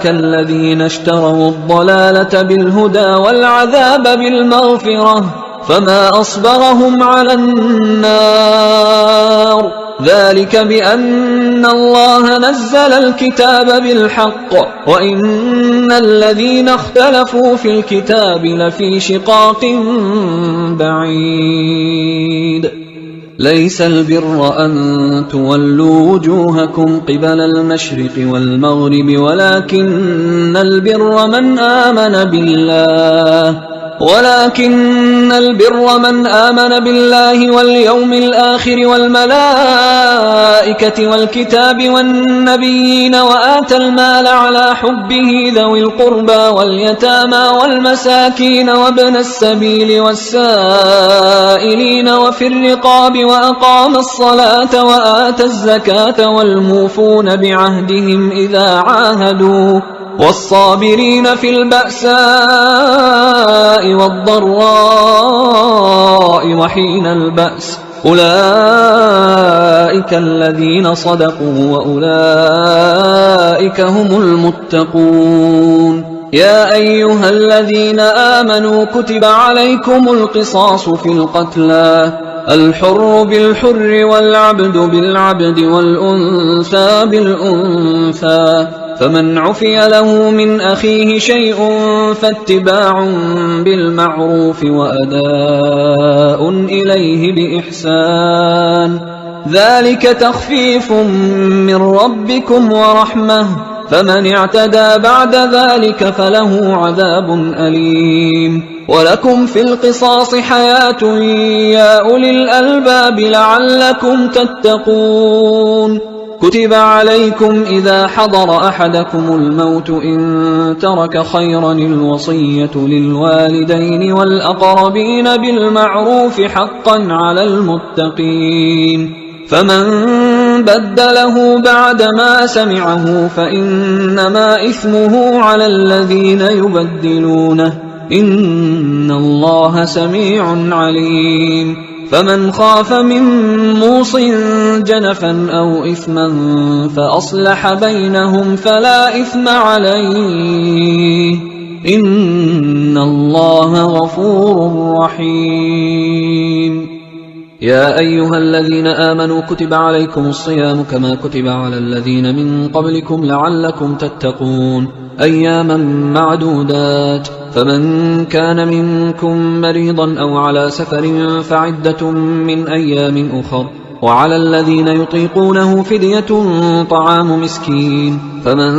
Speaker 1: الذين اشتروا الضلالة بالهدى والعذاب بالمغفرة فما أصبرهم على النار ذلك بأن الله نزل الكتاب بالحق وإن الذين اختلفوا في الكتاب لفي شقاق بعيد ليس البر أن تولوا وجوهكم قبل المشرق والمغرب ولكن البر من آمن بالله واليوم الآخر والملائكة والكتاب والنبيين وآتى المال على حبه ذوي القربى واليتامى والمساكين وابن السبيل والسائلين وفي الرقاب وأقام الصلاة وآتى الزكاة والموفون بعهدهم إذا عاهدوا والصابرين في البأساء والضراء وحين البأس أولئك الذين صدقوا وأولئك هم المتقون يا أيها الذين آمنوا كتب عليكم القصاص في القتلى الحر بالحر والعبد بالعبد والأنثى بالأنثى فمن عفي له من أخيه شيء فاتباع بالمعروف وأداء إليه بإحسان ذلك تخفيف من ربكم ورحمة فمن اعتدى بعد ذلك فله عذاب أليم ولكم في القصاص حياة يا أولي الألباب لعلكم تتقون كتب عليكم إذا حضر أحدكم الموت إن ترك خيرا الوصية للوالدين والأقربين بالمعروف حقا على المتقين فمن بدله بعدما سمعه فإنما إثمه على الذين يبدلونه إن الله سميع عليم فمن خاف من موص جنفا أو إثما فأصلح بينهم فلا إثم عليه إن الله غفور رحيم. يا أيها الذين آمنوا كتب عليكم الصيام كما كتب على الذين من قبلكم لعلكم تتقون أياما معدودات، فمن كان منكم مريضا أو على سفر فعدة من أيام أخر، وعلى الذين يطيقونه فدية طعام مسكين، فمن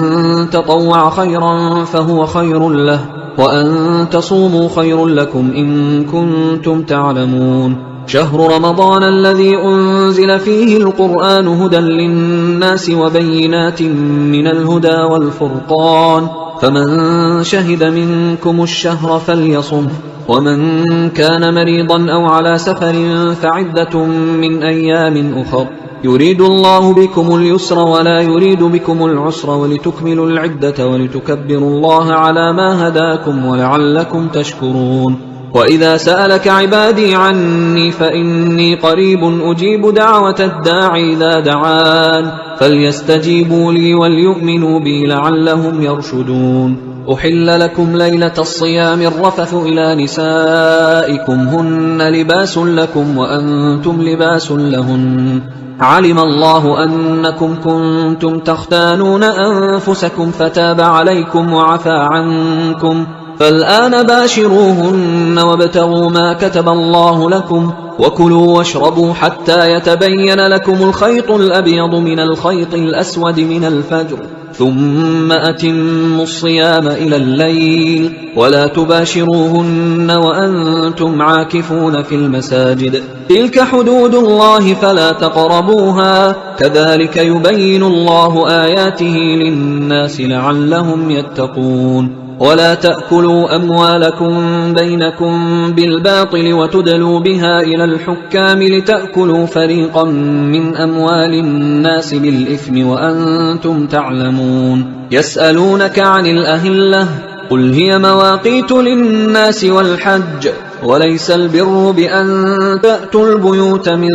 Speaker 1: تطوع خيرا فهو خير له، وأن تصوموا خير لكم إن كنتم تعلمون. شهر رمضان الذي أنزل فيه القرآن هدى للناس وبينات من الهدى والفرقان، فمن شهد منكم الشهر فليصمه، ومن كان مريضا أو على سفر فعدة من أيام أخر، يريد الله بكم اليسر ولا يريد بكم العسر ولتكملوا العدة ولتكبروا الله على ما هداكم ولعلكم تشكرون. وإذا سألك عبادي عني فإني قريب أجيب دعوة الداع إذا دعان، فليستجيبوا لي وليؤمنوا بي لعلهم يرشدون. أحل لكم ليلة الصيام الرفث إلى نسائكم هن لباس لكم وأنتم لباس لهن، علم الله أنكم كنتم تختانون أنفسكم فتاب عليكم وعفى عنكم، فالآن باشروهن وابتغوا ما كتب الله لكم، وكلوا واشربوا حتى يتبين لكم الخيط الأبيض من الخيط الأسود من الفجر، ثم أتموا الصيام إلى الليل، ولا تباشروهن وأنتم عاكفون في المساجد، تلك حدود الله فلا تقربوها، كذلك يبين الله آياته للناس لعلهم يتقون. ولا تأكلوا أموالكم بينكم بالباطل وتدلوا بها إلى الحكام لتأكلوا فريقا من أموال الناس بالإثم وأنتم تعلمون. يسألونك عن الأهلة قل هي مواقيت للناس والحج، وليس البر بأن تأتوا البيوت من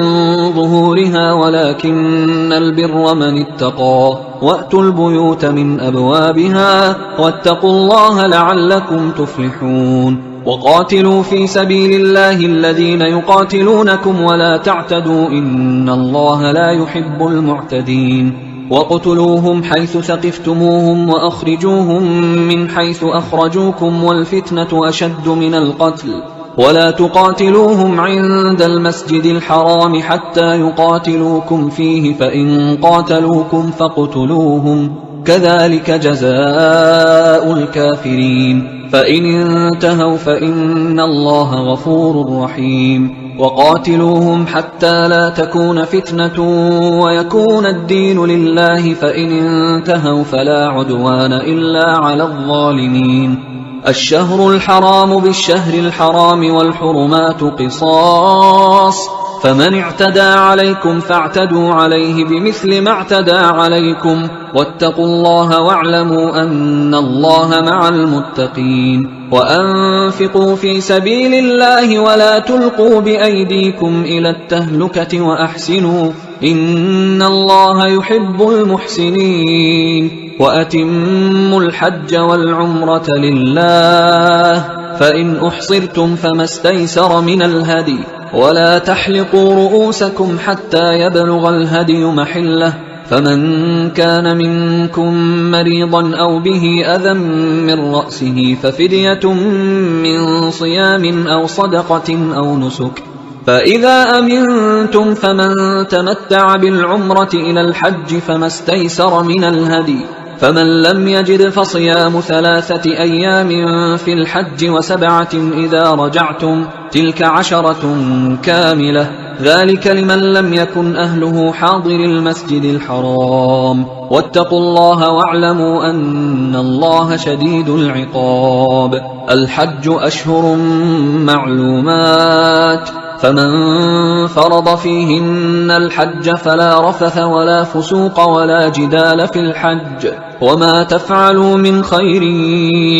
Speaker 1: ظهورها ولكن البر من اتقى، وأتوا البيوت من أبوابها واتقوا الله لعلكم تفلحون. وقاتلوا في سبيل الله الذين يقاتلونكم ولا تعتدوا إن الله لا يحب المعتدين. وقتلوهم حيث ثقفتموهم وأخرجوهم من حيث أخرجوكم والفتنة أشد من القتل، ولا تقاتلوهم عند المسجد الحرام حتى يقاتلوكم فيه، فإن قاتلوكم فاقتلوهم، كذلك جزاء الكافرين، فإن انتهوا فإن الله غفور رحيم. وقاتلوهم حتى لا تكون فتنة ويكون الدين لله، فإن انتهوا فلا عدوان إلا على الظالمين. الشهر الحرام بالشهر الحرام والحرمات قصاص، فمن اعتدى عليكم فاعتدوا عليه بمثل ما اعتدى عليكم، واتقوا الله واعلموا أن الله مع المتقين. وأنفقوا في سبيل الله ولا تلقوا بأيديكم إلى التهلكة وأحسنوا إن الله يحب المحسنين. وأتموا الحج والعمرة لله، فإن أحصرتم فما استيسر من الهدي، ولا تحلقوا رؤوسكم حتى يبلغ الهدي محله، فمن كان منكم مريضا أو به أذى من رأسه ففدية من صيام أو صدقة أو نسك، فإذا أمنتم فمن تمتع بالعمرة إلى الحج فما استيسر من الهدي، فمن لم يجد فصيام 3 أيام في الحج و7 إذا رجعتم، تلك 10 كاملة، ذلك لمن لم يكن أهله حاضر المسجد الحرام. واتقوا الله واعلموا أن الله شديد العقاب. الحج أشهر معلومات، فمن فرض فيهن الحج فلا رفث ولا فسوق ولا جدال في الحج وما تفعلوا من خير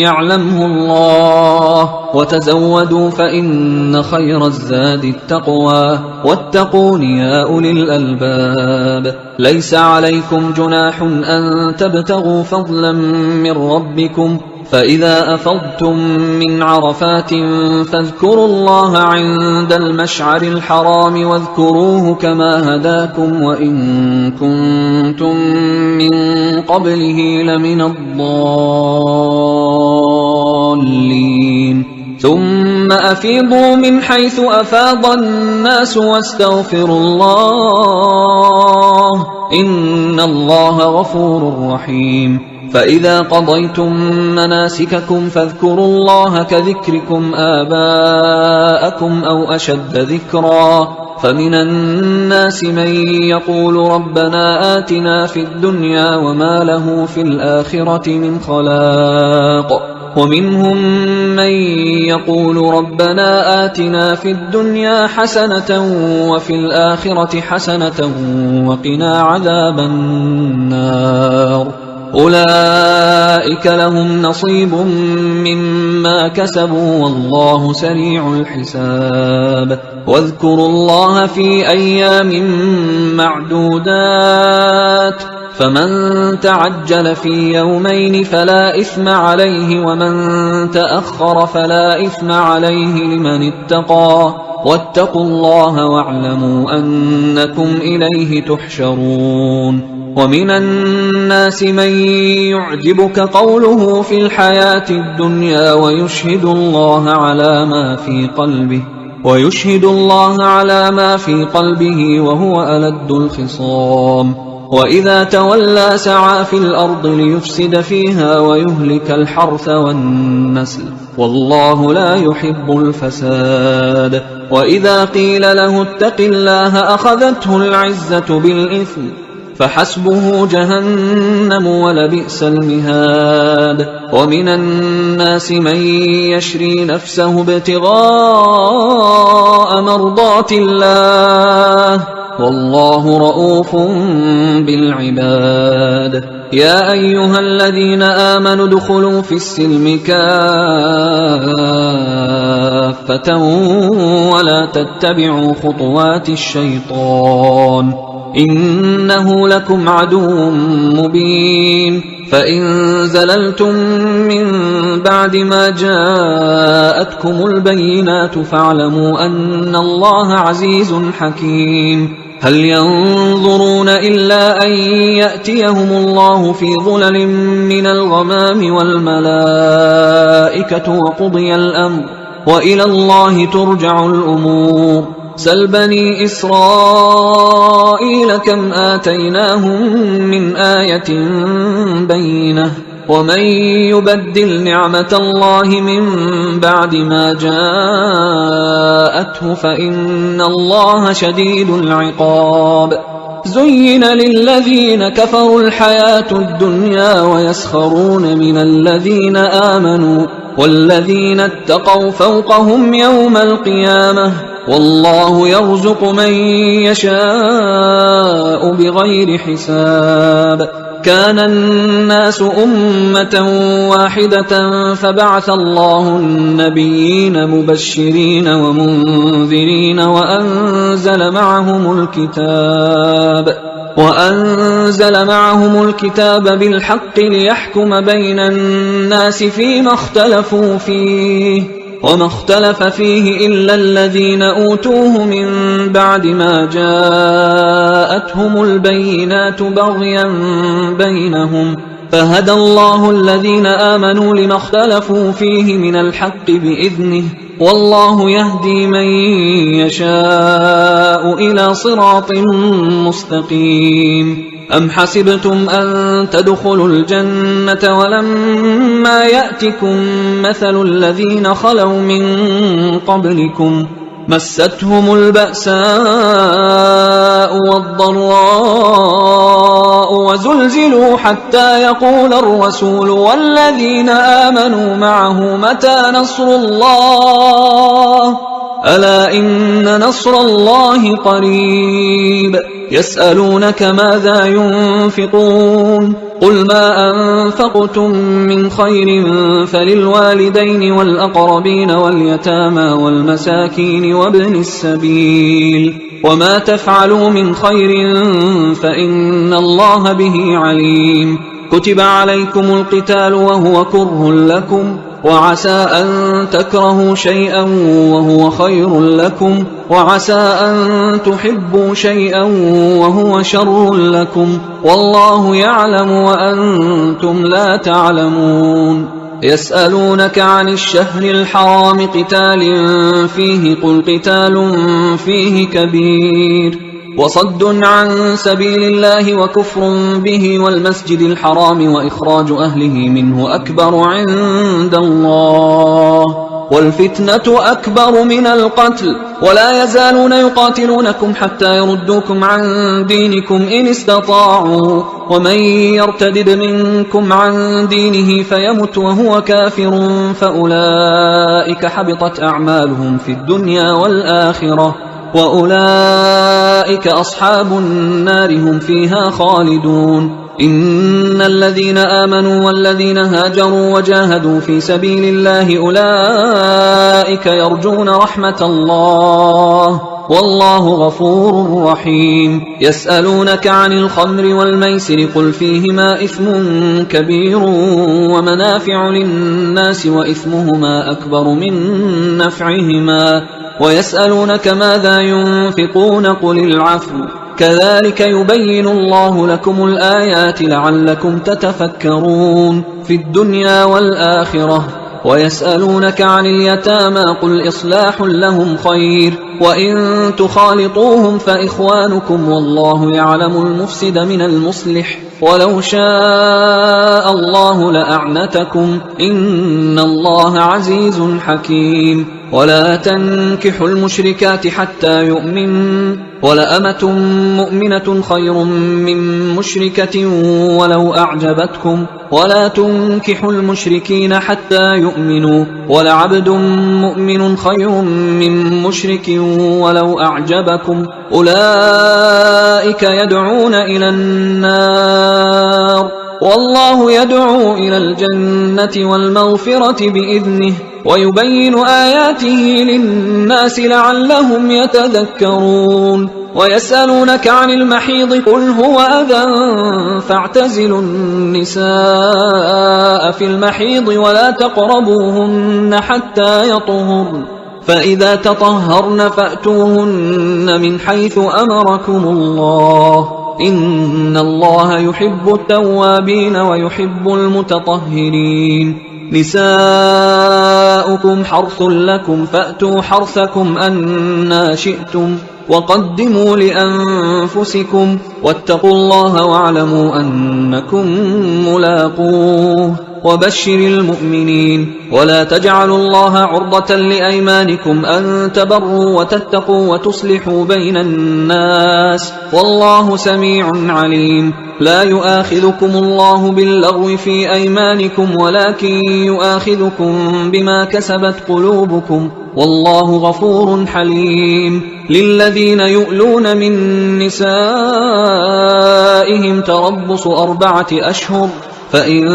Speaker 1: يعلمه الله وتزودوا فإن خير الزاد التقوى واتقون يا أولي الألباب ليس عليكم جناح أن تبتغوا فضلا من ربكم فإذا أفضتم من عرفات فاذكروا الله عند المشعر الحرام واذكروه كما هداكم وإن كنتم من قبله لمن الضالين ثم أفيضوا من حيث أفاض الناس واستغفروا الله إن الله غفور رحيم فإذا قضيتم مناسككم فاذكروا الله كذكركم آباءكم أو أشد ذكرا فمن الناس من يقول ربنا آتنا في الدنيا وما له في الآخرة من خلاق ومنهم من يقول ربنا آتنا في الدنيا حسنة وفي الآخرة حسنة وقنا عذاب النار أولئك لهم نصيب مما كسبوا والله سريع الحساب واذكروا الله في أيام معدودات فمن تعجل في يومين فلا إثم عليه ومن تأخر فلا إثم عليه لمن اتقى واتقوا الله واعلموا أنكم إليه تحشرون ومن الناس من يعجبك قوله في الحياة الدنيا ويشهد الله على ما في قلبه وهو ألد الخصام وإذا تولى سعى في الأرض ليفسد فيها ويهلك الحرث والنسل والله لا يحب الفساد وإذا قيل له اتق الله أخذته العزة بالإثم فحسبه جهنم ولبئس المهاد ومن الناس من يشري نفسه ابتغاء مرضات الله والله رؤوف بالعباد يا أيها الذين آمنوا ادخلوا في السلم كافة ولا تتبعوا خطوات الشيطان إنه لكم عدو مبين فإن زللتم من بعد ما جاءتكم البينات فاعلموا أن الله عزيز حكيم هل ينظرون إلا أن يأتيهم الله في ظلل من الغمام والملائكة وقضي الأمر وإلى الله ترجع الأمور سل بني إسرائيل كم آتيناهم من آية بينة ومن يبدل نعمة الله من بعد ما جاءته فإن الله شديد العقاب زين للذين كفروا الحياة الدنيا ويسخرون من الذين آمنوا والذين اتقوا فوقهم يوم القيامة والله يرزق من يشاء بغير حساب كان الناس أمة واحدة فبعث الله النبيين مبشرين ومنذرين وأنزل معهم الكتاب بالحق ليحكم بين الناس فيما اختلفوا فيه وما اختلف فيه إلا الذين أوتوه من بعد ما جاءتهم البينات بغيا بينهم فهدى الله الذين آمنوا لما اختلفوا فيه من الحق بإذنه والله يهدي من يشاء إلى صراط مستقيم أم حسبتم أن تدخلوا الجنة ولما يأتكم مثل الذين خلوا من قبلكم مستهم البأساء والضراء وزلزلوا حتى يقول الرسول والذين آمنوا معه متى نصر الله ألا إن نصر الله قريب يسألونك ماذا ينفقون قل ما أنفقتم من خير فللوالدين والأقربين واليتامى والمساكين وابن السبيل وما تفعلوا من خير فإن الله به عليم كتب عليكم القتال وهو كره لكم وعسى أن تكرهوا شيئا وهو خير لكم وعسى أن تحبوا شيئا وهو شر لكم والله يعلم وأنتم لا تعلمون يسألونك عن الشهر الحرام قتال فيه قل قتال فيه كبير وصد عن سبيل الله وكفر به والمسجد الحرام وإخراج أهله منه أكبر عند الله والفتنة أكبر من القتل ولا يزالون يقاتلونكم حتى يردوكم عن دينكم إن استطاعوا ومن يرتدد منكم عن دينه فيمت وهو كافر فأولئك حبطت أعمالهم في الدنيا والآخرة وأولئك أصحاب النار هم فيها خالدون إن الذين آمنوا والذين هاجروا وجاهدوا في سبيل الله أولئك يرجون رحمة الله والله غفور رحيم يسألونك عن الخمر والميسر قل فيهما إثم كبير ومنافع للناس وإثمهما أكبر من نفعهما ويسألونك ماذا ينفقون قل العفو كذلك يبين الله لكم الآيات لعلكم تتفكرون في الدنيا والآخرة ويسألونك عن اليتامى قل إصلاح لهم خير وإن تخالطوهم فإخوانكم والله يعلم المفسد من المصلح ولو شاء الله لأعنتكم إن الله عزيز حكيم ولا تنكحوا المشركات حتى يؤمنوا ولأمة مؤمنة خير من مشركة ولو أعجبتكم ولا تنكحوا المشركين حتى يؤمنوا ولعبد مؤمن خير من مشرك ولو أعجبكم أولئك يدعون إلى النار والله يدعو إلى الجنة والمغفرة بإذنه ويبين آياته للناس لعلهم يتذكرون ويسألونك عن المحيض قل هو أذى فاعتزلوا النساء في المحيض ولا تقربوهن حتى يطهرن فإذا تطهرن فأتوهن من حيث أمركم الله إن الله يحب التوابين ويحب المتطهرين نساؤكم حرث لكم فأتوا حرثكم أنى شئتم وقدموا لأنفسكم واتقوا الله واعلموا أنكم ملاقوه وبشر المؤمنين ولا تجعلوا الله عرضة لأيمانكم أن تبروا وتتقوا وتصلحوا بين الناس والله سميع عليم لا يؤاخذكم الله باللغو في أيمانكم ولكن يؤاخذكم بما كسبت قلوبكم والله غفور حليم للذين يؤلون من نسائهم تربص 4 أشهر فإن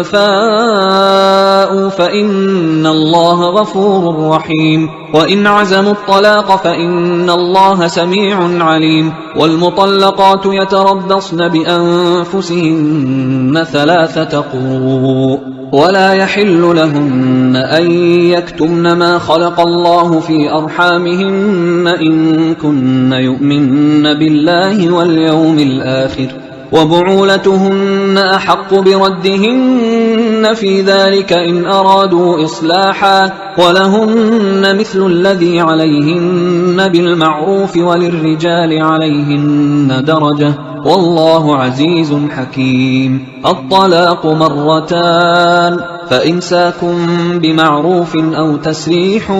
Speaker 1: فاءوا فإن الله غفور رحيم وإن عزموا الطلاق فإن الله سميع عليم والمطلقات يتربصن بأنفسهن 3 قروء ولا يحل لهن أن يكتمن ما خلق الله في أرحامهن إن كن يؤمن بالله واليوم الآخر وبعولتهن أحق بردهن في ذلك إن أرادوا إصلاحا ولهن مثل الذي عليهن بالمعروف وللرجال عليهن درجة والله عزيز حكيم الطلاق 2 فإمساك بمعروف أو تسريح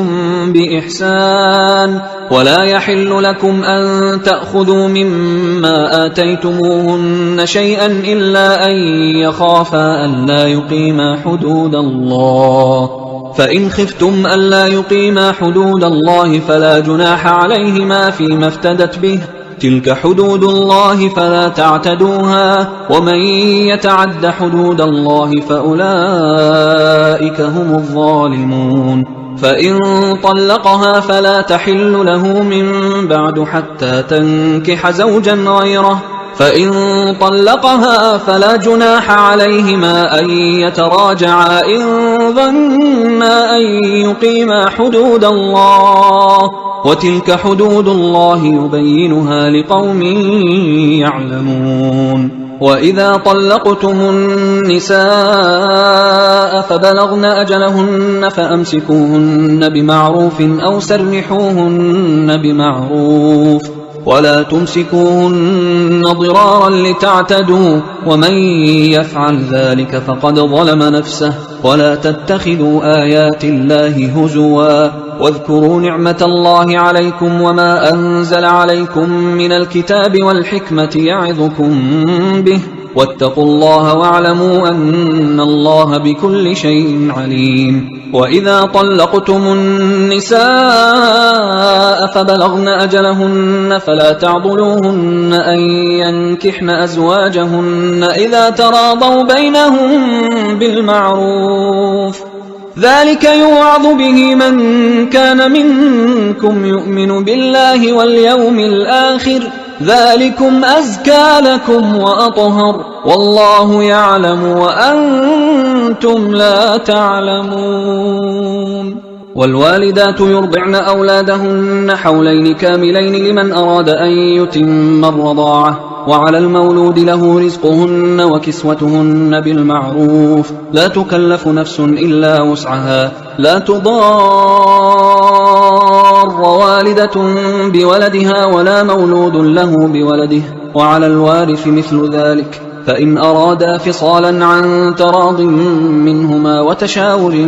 Speaker 1: بإحسان ولا يحل لكم أن تأخذوا مما آتيتموهن شيئا إلا أن يخافا أن لا يقيما حدود الله فإن خفتم ألا يقيما حدود الله فلا جناح عليهما فيما افتدت به، تلك حدود الله فلا تعتدوها، ومن يتعد حدود الله فأولئك هم الظالمون. فإن طلقها فلا تحل له من بعد حتى تنكح زوجا غيره، فإن طلقها فلا جناح عليهما أن يتراجعا إن ظنا أن يقيما حدود الله، وتلك حدود الله يبينها لقوم يعلمون. وإذا طلقتم النساء فبلغن أجلهن فأمسكوهن بمعروف أو سرحوهن بمعروف، ولا تمسكوهن ضرارا لتعتدوا، ومن يفعل ذلك فقد ظلم نفسه. ولا تتخذوا آيات الله هزوا، واذكروا نعمة الله عليكم وما أنزل عليكم من الكتاب والحكمة يعظكم به، واتقوا الله واعلموا أن الله بكل شيء عليم. وإذا طلقتم النساء فبلغن أجلهن فلا تعضلوهن أن ينكحن أزواجهن إذا تراضوا بينهم بالمعروف، ذلك يوعظ به من كان منكم يؤمن بالله واليوم الآخر، ذلكم أزكى لكم وأطهر، والله يعلم وأنتم لا تعلمون. والوالدات يرضعن أولادهن حولين كاملين لمن أراد أن يتم الرضاعة، وعلى المولود له رزقهن وكسوتهن بالمعروف، لا تكلف نفس إلا وسعها، لا تضار والدة بولدها ولا مولود له بولده، وعلى الوارث مثل ذلك، فإن أرادا فصالا عن تراض منهما وتشاور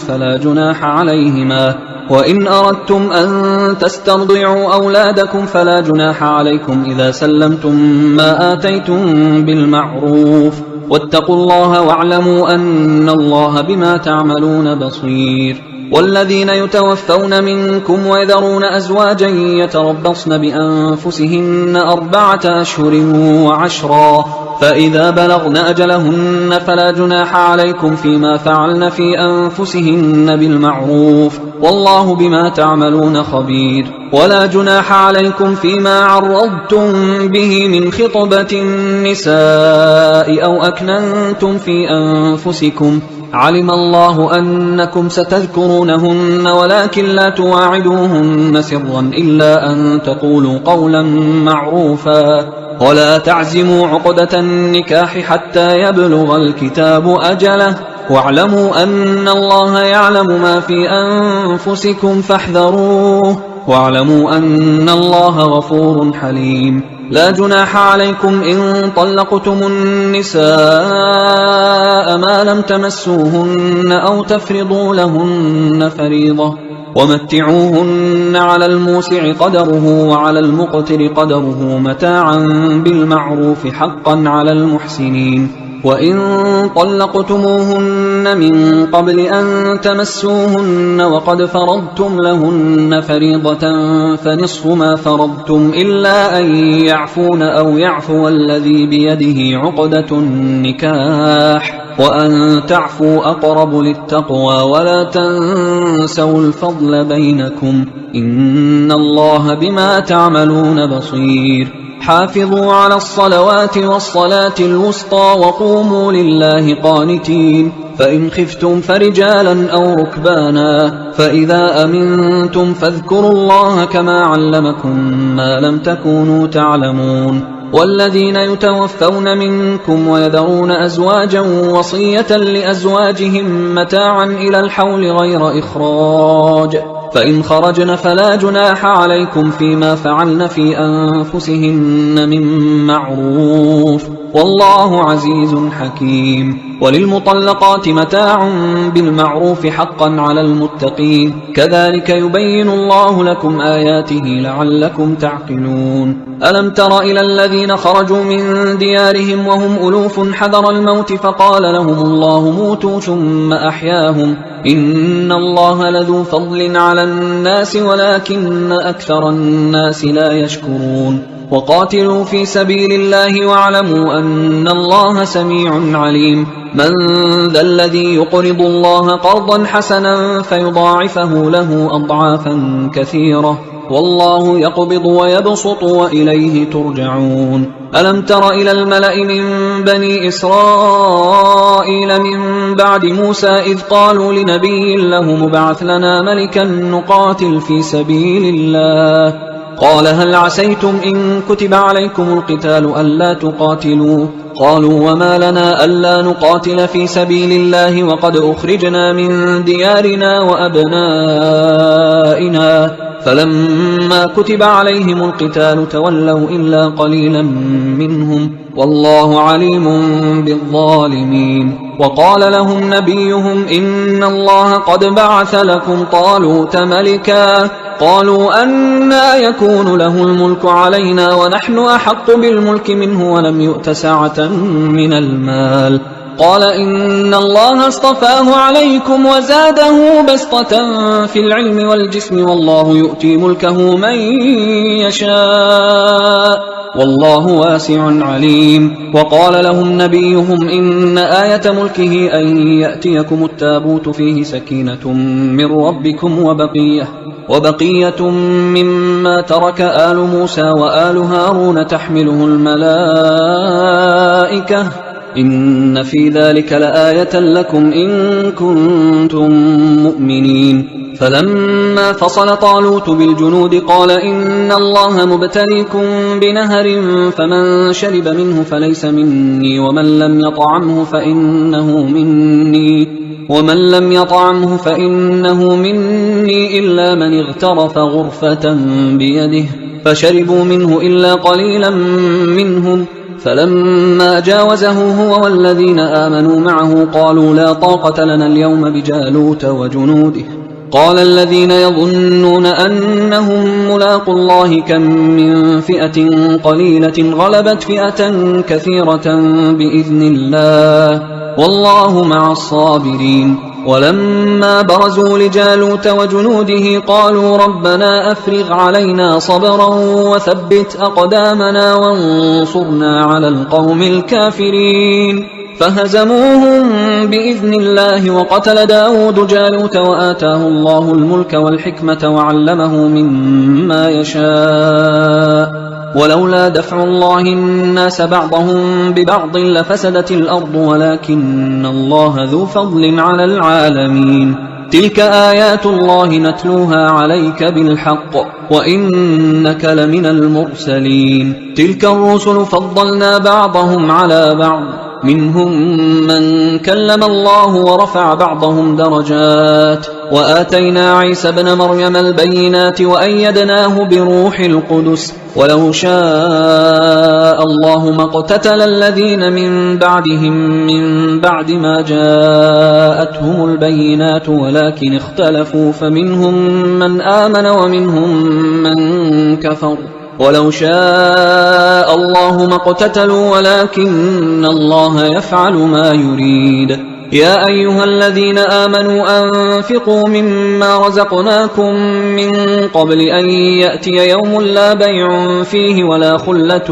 Speaker 1: فلا جناح عليهما. وإن أردتم أن تسترضعوا أولادكم فلا جناح عليكم إذا سلمتم ما آتيتم بالمعروف، واتقوا الله واعلموا أن الله بما تعملون بصير. والذين يتوفون منكم ويذرون أزواجا يتربصن بأنفسهن 4 أشهر و10، فإذا بلغن أجلهن فلا جناح عليكم فيما فعلن في أنفسهن بالمعروف، والله بما تعملون خبير. ولا جناح عليكم فيما عرضتم به من خطبة النساء أو أكننتم في أنفسكم، علم الله أنكم ستذكرونهن ولكن لا تواعدوهن سرا إلا أن تقولوا قولا معروفا، ولا تعزموا عقدة النكاح حتى يبلغ الكتاب أجله، واعلموا أن الله يعلم ما في أنفسكم فاحذروه، واعلموا أن الله غفور حليم. لا جناح عليكم إن طلقتم النساء ما لم تمسوهن أو تفرضوا لهن فريضة، ومتعوهن على الموسع قدره وعلى المقتر قدره متاعا بالمعروف حقا على المحسنين. وإن طلقتموهن من قبل أن تمسوهن وقد فرضتم لهن فريضة فنصف ما فرضتم إلا أن يعفون أو يعفو الذي بيده عقدة النكاح، وأن تعفوا أقرب للتقوى، ولا تنسوا الفضل بينكم، إن الله بما تعملون بصير. حافظوا على الصلوات والصلاة الوسطى وقوموا لله قانتين، فإن خفتم فرجالا أو ركبانا، فإذا أمنتم فاذكروا الله كما علمكم ما لم تكونوا تعلمون. والذين يتوفون منكم ويذرون أزواجا وصية لأزواجهم متاعا إلى الحول غير إخراج، فإن خرجن فلا جناح عليكم فيما فعلن في أنفسهن من معروف، والله عزيز حكيم. وللمطلقات متاع بالمعروف حقا على المتقين كذلك يبين الله لكم آياته لعلكم تعقلون ألم تر إلى الذين خرجوا من ديارهم وهم ألوف حذر الموت فقال لهم الله موتوا ثم أحياهم إن الله لذو فضل على الناس ولكن أكثر الناس لا يشكرون وقاتلوا في سبيل الله واعلموا أن الله سميع عليم من ذا الذي يقرض الله قرضا حسنا فيضاعفه له أضعافا كثيرة والله يقبض ويبسط وإليه ترجعون ألم تر إلى الملأ من بني إسرائيل من بعد موسى إذ قالوا لنبي له مبعث لنا ملكا نقاتل في سبيل الله قال هل عسيتم إن كتب عليكم القتال ألا تقاتلوا قالوا وما لنا ألا نقاتل في سبيل الله وقد أخرجنا من ديارنا وأبنائنا فلما كتب عليهم القتال تولوا إلا قليلا منهم والله عليم بالظالمين وقال لهم نبيهم إن الله قد بعث لكم طالوت ملكا قالوا أنى يكون له الملك علينا ونحن أحق بالملك منه ولم يؤت سعة من المال قال إن الله اصطفاه عليكم وزاده بسطة في العلم والجسم والله يؤتي ملكه من يشاء والله واسع عليم وقال لهم نبيهم إن آية ملكه أن يأتيكم التابوت فيه سكينة من ربكم وبقية مما ترك آل موسى وآل هارون تحمله الملائكة إن في ذلك لآية لكم إن كنتم مؤمنين فلما فصل طالوت بالجنود قال إن الله مبتليكم بنهر فمن شرب منه فليس مني ومن لم يطعمه فإنه مني إلا من اغترف غرفة بيده فشربوا منه إلا قليلا منهم فلما جاوزه هو والذين آمنوا معه قالوا لا طاقة لنا اليوم بجالوت وجنوده قال الذين يظنون أنهم ملاقوا الله كم من فئة قليلة غلبت فئة كثيرة بإذن الله والله مع الصابرين ولما برزوا لجالوت وجنوده قالوا ربنا أفرغ علينا صبرا وثبت أقدامنا وانصرنا على القوم الكافرين فهزموهم بإذن الله وقتل داود جالوت وآتاه الله الملك والحكمة وعلمه مما يشاء ولولا دفع الله الناس بعضهم ببعض لفسدت الأرض ولكن الله ذو فضل على العالمين تلك آيات الله نتلوها عليك بالحق وإنك لمن المرسلين تلك الرسل فضلنا بعضهم على بعض منهم من كلم الله ورفع بعضهم درجات وآتينا عيسى ابن مريم البينات وأيدناه بروح القدس ولو شاء الله ما اقتتل الذين من بعدهم من بعد ما جاءتهم البينات ولكن اختلفوا فمنهم من آمن ومنهم من كفر ولو شاء الله ما اقتتلوا ولكن الله يفعل ما يريد يا أيها الذين آمنوا أنفقوا مما رزقناكم من قبل أن يأتي يوم لا بيع فيه ولا خلة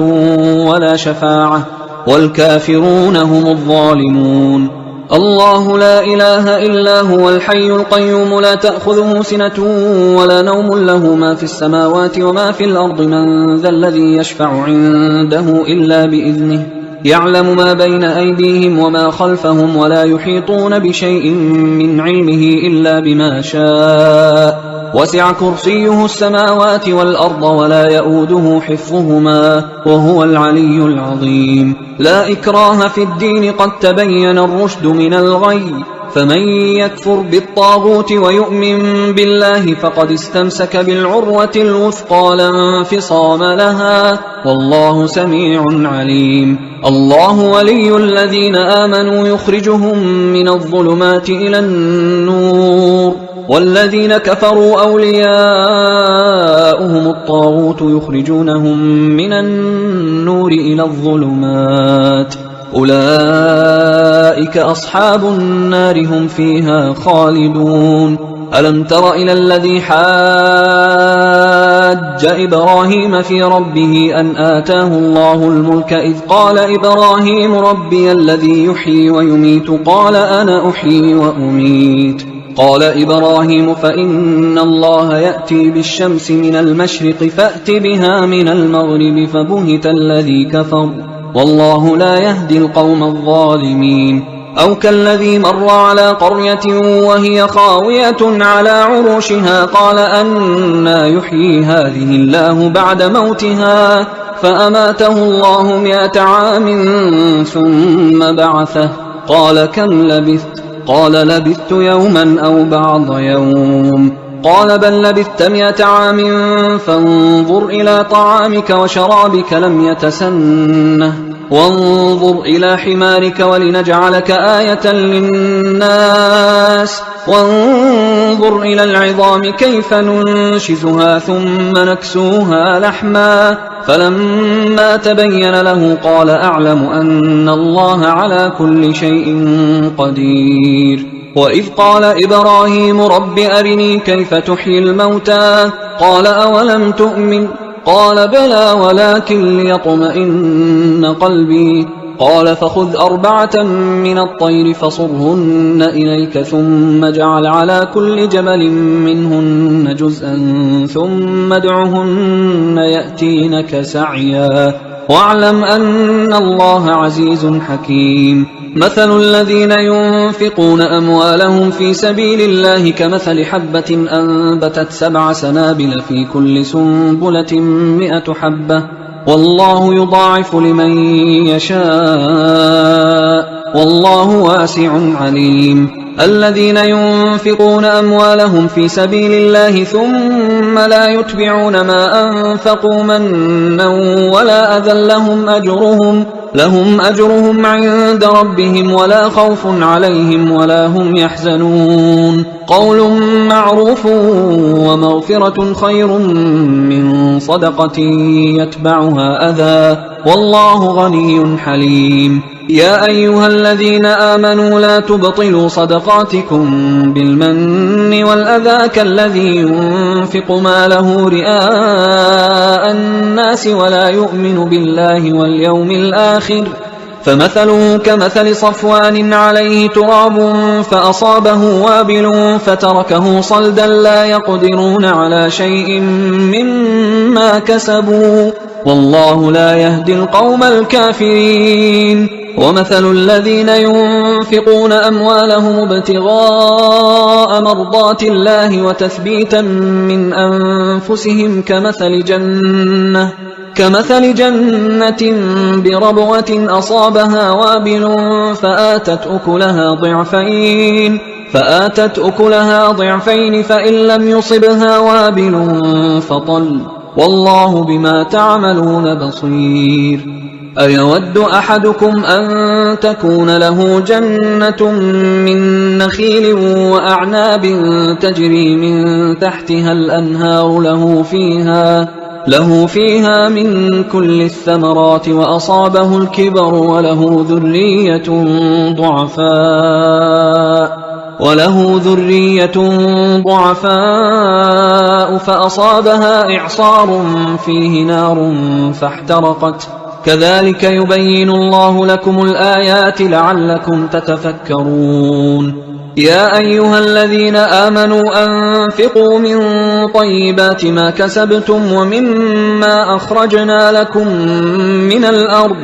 Speaker 1: ولا شفاعة والكافرون هم الظالمون الله لا إله إلا هو الحي القيوم لا تأخذه سنة ولا نوم له ما في السماوات وما في الأرض من ذا الذي يشفع عنده إلا بإذنه يعلم ما بين أيديهم وما خلفهم ولا يحيطون بشيء من علمه إلا بما شاء وسع كرسيه السماوات والأرض ولا يؤوده حفظهما وهو العلي العظيم لا إكراه في الدين قد تبين الرشد من الغي فمن يكفر بالطاغوت ويؤمن بالله فقد استمسك بالعروة الوثقى لا انفصام لها، والله سميع عليم. الله ولي الذين آمنوا يخرجهم من الظلمات إلى النور، والذين كفروا أولياؤهم الطاغوت يخرجونهم من النور إلى الظلمات، أولئك أصحاب النار هم فيها خالدون. ألم تر إلى الذي حاج إبراهيم في ربه أن آتاه الله الملك إذ قال إبراهيم ربي الذي يحيي ويميت قال أنا أحيي وأميت. قال إبراهيم فإن الله يأتي بالشمس من المشرق فأت بها من المغرب فبهت الذي كفر والله لا يهدي القوم الظالمين. أو كالذي مر على قرية وهي خاوية على عروشها قال أنى يحيي هذه الله بعد موتها فأماته الله 100 عام ثم بعثه قال كم لبثت؟ قال لبثت يوما أو بعض يوم. قال بل لبثت 100 عام فانظر إلى طعامك وشرابك لم يتسنه وانظر إلى حمارك ولنجعلك آية للناس وانظر إلى العظام كيف ننشزها ثم نكسوها لحما فلما تبين له قال أعلم أن الله على كل شيء قدير. وإذ قال إبراهيم رب أرني كيف تحيي الموتى قال أولم تؤمن قال بلى ولكن ليطمئن قلبي قال فخذ 4 من الطير فصرهن إليك ثم اجعل على كل جبل منهن جزءا ثم ادعهن يأتينك سعيا واعلم أن الله عزيز حكيم. مثل الذين ينفقون أموالهم في سبيل الله كمثل حبة أنبتت 7 سنابل في كل سنبلة 100 حبة والله يضاعف لمن يشاء والله واسع عليم. الذين ينفقون أموالهم في سبيل الله ثم لا يتبعون ما أنفقوا منا ولا أذى لهم أجرهم عند ربهم ولا خوف عليهم ولا هم يحزنون. قول معروف ومغفرة خير من صدقة يتبعها أذى والله غني حليم. يا أيها الذين آمنوا لا تبطلوا صدقاتكم بالمن والأذى كالذي ينفق ماله رئاء الناس ولا يؤمن بالله واليوم الآخر فمثله كمثل صفوان عليه تراب فأصابه وابل فتركه صلدا لا يقدرون على شيء مما كسبوا والله لا يهدي القوم الكافرين. ومثل الذين ينفقون أموالهم ابتغاء مرضات الله وتثبيتا من أنفسهم كمثل جنة بربوة أصابها وابل فآتت أكلها ضعفين فإن لم يصبها وابل فطل والله بما تعملون بصير. أيود أحدكم أن تكون له جنة من نخيل وأعناب تجري من تحتها الأنهار له فيها من كل الثمرات وأصابه الكبر وله ذرية ضعفاء فأصابها إعصار فيه نار فاحترقت كذلك يبين الله لكم الآيات لعلكم تتفكرون. يا أيها الذين آمنوا أنفقوا من طيبات ما كسبتم ومما أخرجنا لكم من الأرض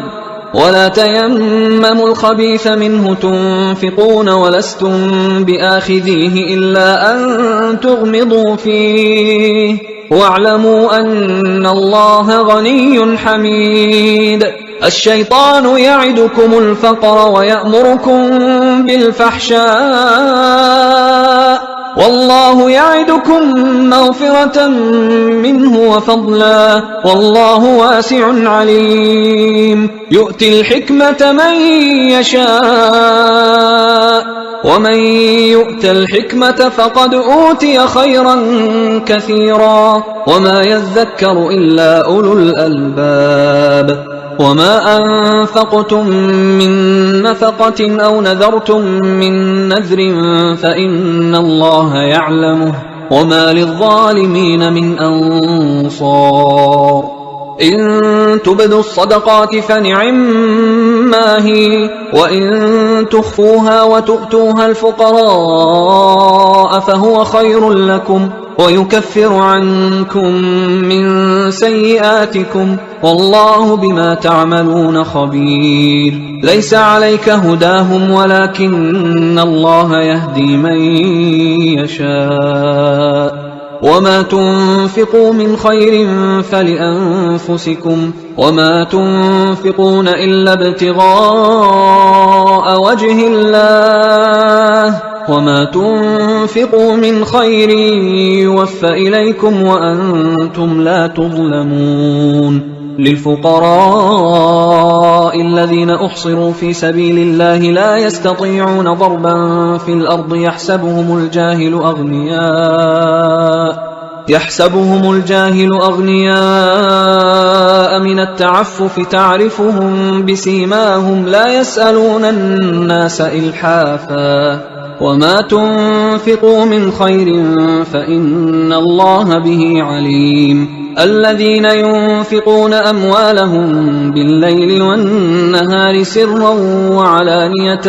Speaker 1: ولا تيمموا الخبيث منه تنفقون ولستم بآخذيه إلا أن تغمضوا فيه واعلموا أن الله غني حميد. الشيطان يعدكم الفقر ويأمركم بالفحشاء والله يعدكم مغفرة منه وفضلا والله واسع عليم يؤتي الحكمة من يشاء ومن يؤت الحكمة فقد أوتي خيرا كثيرا وما يذكر إلا أولو الألباب وما أنفقتم من نفقة أو نذرتم من نذر فإن الله يعلمه وما للظالمين من أنصار إن تبدوا الصدقات فنعما هي وإن تخفوها وتؤتوها الفقراء فهو خير لكم ويكفر عنكم من سيئاتكم والله بما تعملون خبير ليس عليك هداهم ولكن الله يهدي من يشاء وما تنفقوا من خير فلأنفسكم وما تنفقون إلا ابتغاء وجه الله وما تنفقوا من خير يوفى إليكم وأنتم لا تظلمون للفقراء الذين أحصروا في سبيل الله لا يستطيعون ضربا في الأرض يحسبهم الجاهل أغنياء من التعفف تعرفهم بسيماهم لا يسألون الناس إلحافا وما تنفقوا من خير فإن الله به عليم الذين ينفقون أموالهم بالليل والنهار سرا وعلانية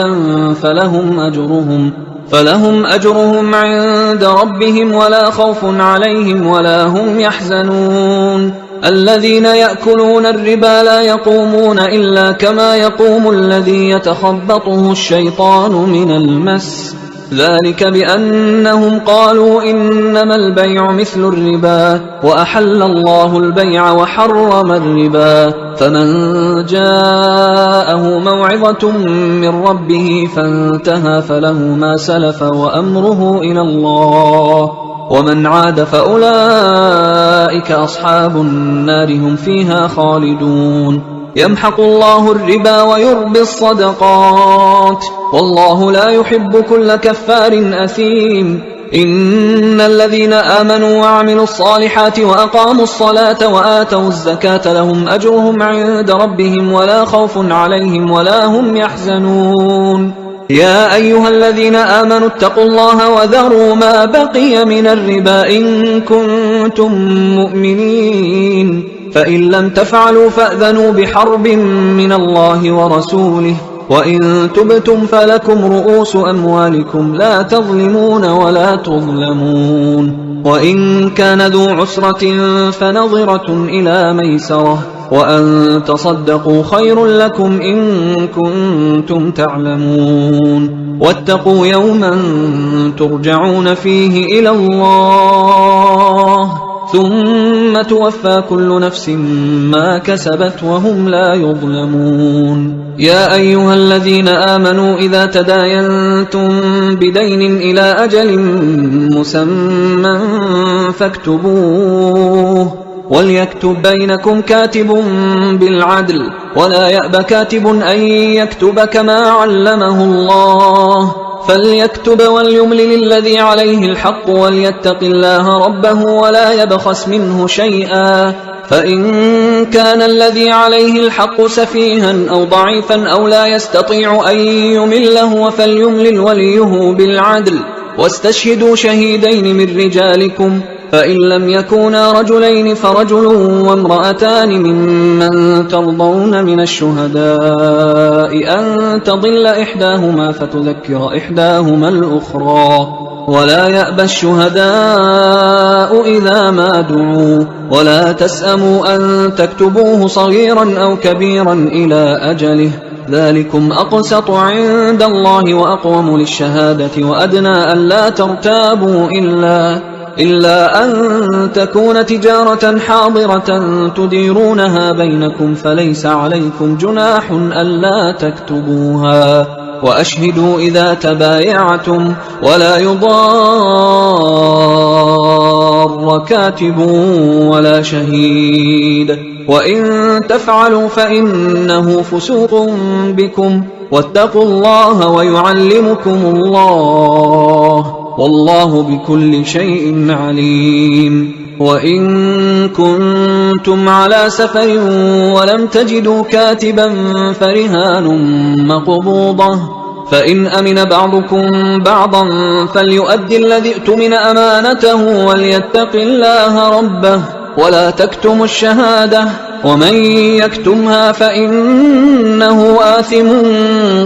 Speaker 1: فلهم أجرهم عند ربهم ولا خوف عليهم ولا هم يحزنون الذين يأكلون الربا لا يقومون إلا كما يقوم الذي يتخبطه الشيطان من المس ذلك بأنهم قالوا إنما البيع مثل الربا وأحل الله البيع وحرم الربا فمن جاءه موعظة من ربه فانتهى فله ما سلف وأمره إلى الله ومن عاد فأولئك أصحاب النار هم فيها خالدون يمحق الله الربا ويربي الصدقات والله لا يحب كل كفار أثيم إن الذين آمنوا وعملوا الصالحات وأقاموا الصلاة وآتوا الزكاة لهم أجرهم عند ربهم ولا خوف عليهم ولا هم يحزنون يا أيها الذين آمنوا اتقوا الله وذروا ما بقي من الربا إن كنتم مؤمنين فإن لم تفعلوا فأذنوا بحرب من الله ورسوله وإن تبتم فلكم رؤوس أموالكم لا تظلمون ولا تظلمون وإن كان ذو عسرة فنظرة إلى ميسرة وأن تصدقوا خير لكم إن كنتم تعلمون واتقوا يوما ترجعون فيه إلى الله ثم توفى كل نفس ما كسبت وهم لا يظلمون يا أيها الذين آمنوا إذا تداينتم بدين إلى أجل مسمى فاكتبوه وليكتب بينكم كاتب بالعدل ولا يأب كاتب أن يكتب كما علمه الله فليكتب وليملل الذي عليه الحق وليتق الله ربه ولا يبخس منه شيئا فإن كان الذي عليه الحق سفيها أو ضعيفا أو لا يستطيع أن يمله فليملل وليه بالعدل واستشهدوا شهيدين من رجالكم فإن لم يكونا رجلين فرجل وامرأتان ممن ترضون من الشهداء أن تضل إحداهما فتذكر إحداهما الأخرى ولا يأبى الشهداء إذا ما دعوا ولا تسأموا أن تكتبوه صغيرا أو كبيرا إلى أجله ذلكم أقسط عند الله وأقوم للشهادة وأدنى ألا ترتابوا إلا أن تكون تجارة حاضرة تديرونها بينكم فليس عليكم جناح ألا تكتبوها وأشهدوا إذا تبايعتم ولا يضار كاتب ولا شهيد وإن تفعلوا فإنه فسوق بكم واتقوا الله ويعلمكم الله والله بكل شيء عليم وإن كنتم على سفر ولم تجدوا كاتبا فرهان مقبوضة فإن أمن بعضكم بعضا فليؤدي الذي ائتمن أمانته وليتق الله ربه ولا تكتموا الشهادة ومن يكتمها فإنه آثم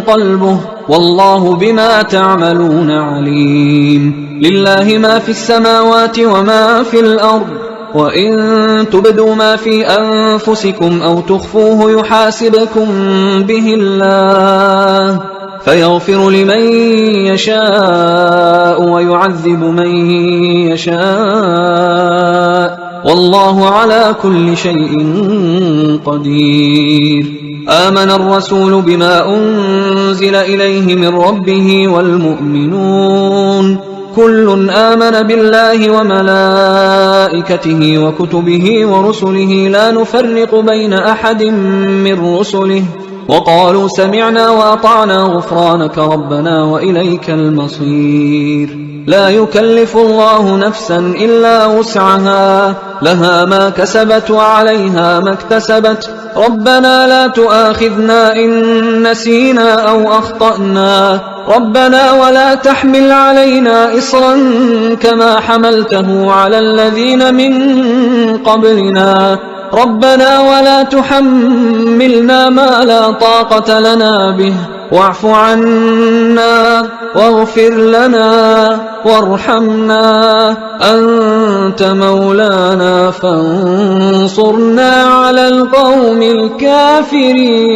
Speaker 1: قلبه والله بما تعملون عليم لله ما في السماوات وما في الأرض وإن تبدوا ما في أنفسكم أو تخفوه يحاسبكم به الله فيغفر لمن يشاء ويعذب من يشاء والله على كل شيء قدير آمن الرسول بما أنزل إليه من ربه والمؤمنون كل آمن بالله وملائكته وكتبه ورسله لا نفرق بين أحد من رسله وقالوا سمعنا وأطعنا غفرانك ربنا وإليك المصير لا يكلف الله نفسا إلا وسعها لها ما كسبت وعليها ما اكتسبت ربنا لا تؤاخذنا إن نسينا أو أخطأنا ربنا ولا تحمل علينا إصرا كما حملته على الذين من قبلنا ربنا ولا تحملنا ما لا طاقة لنا به واعف عنا واغفر لنا وارحمنا أنت مولانا فانصرنا على القوم الكافرين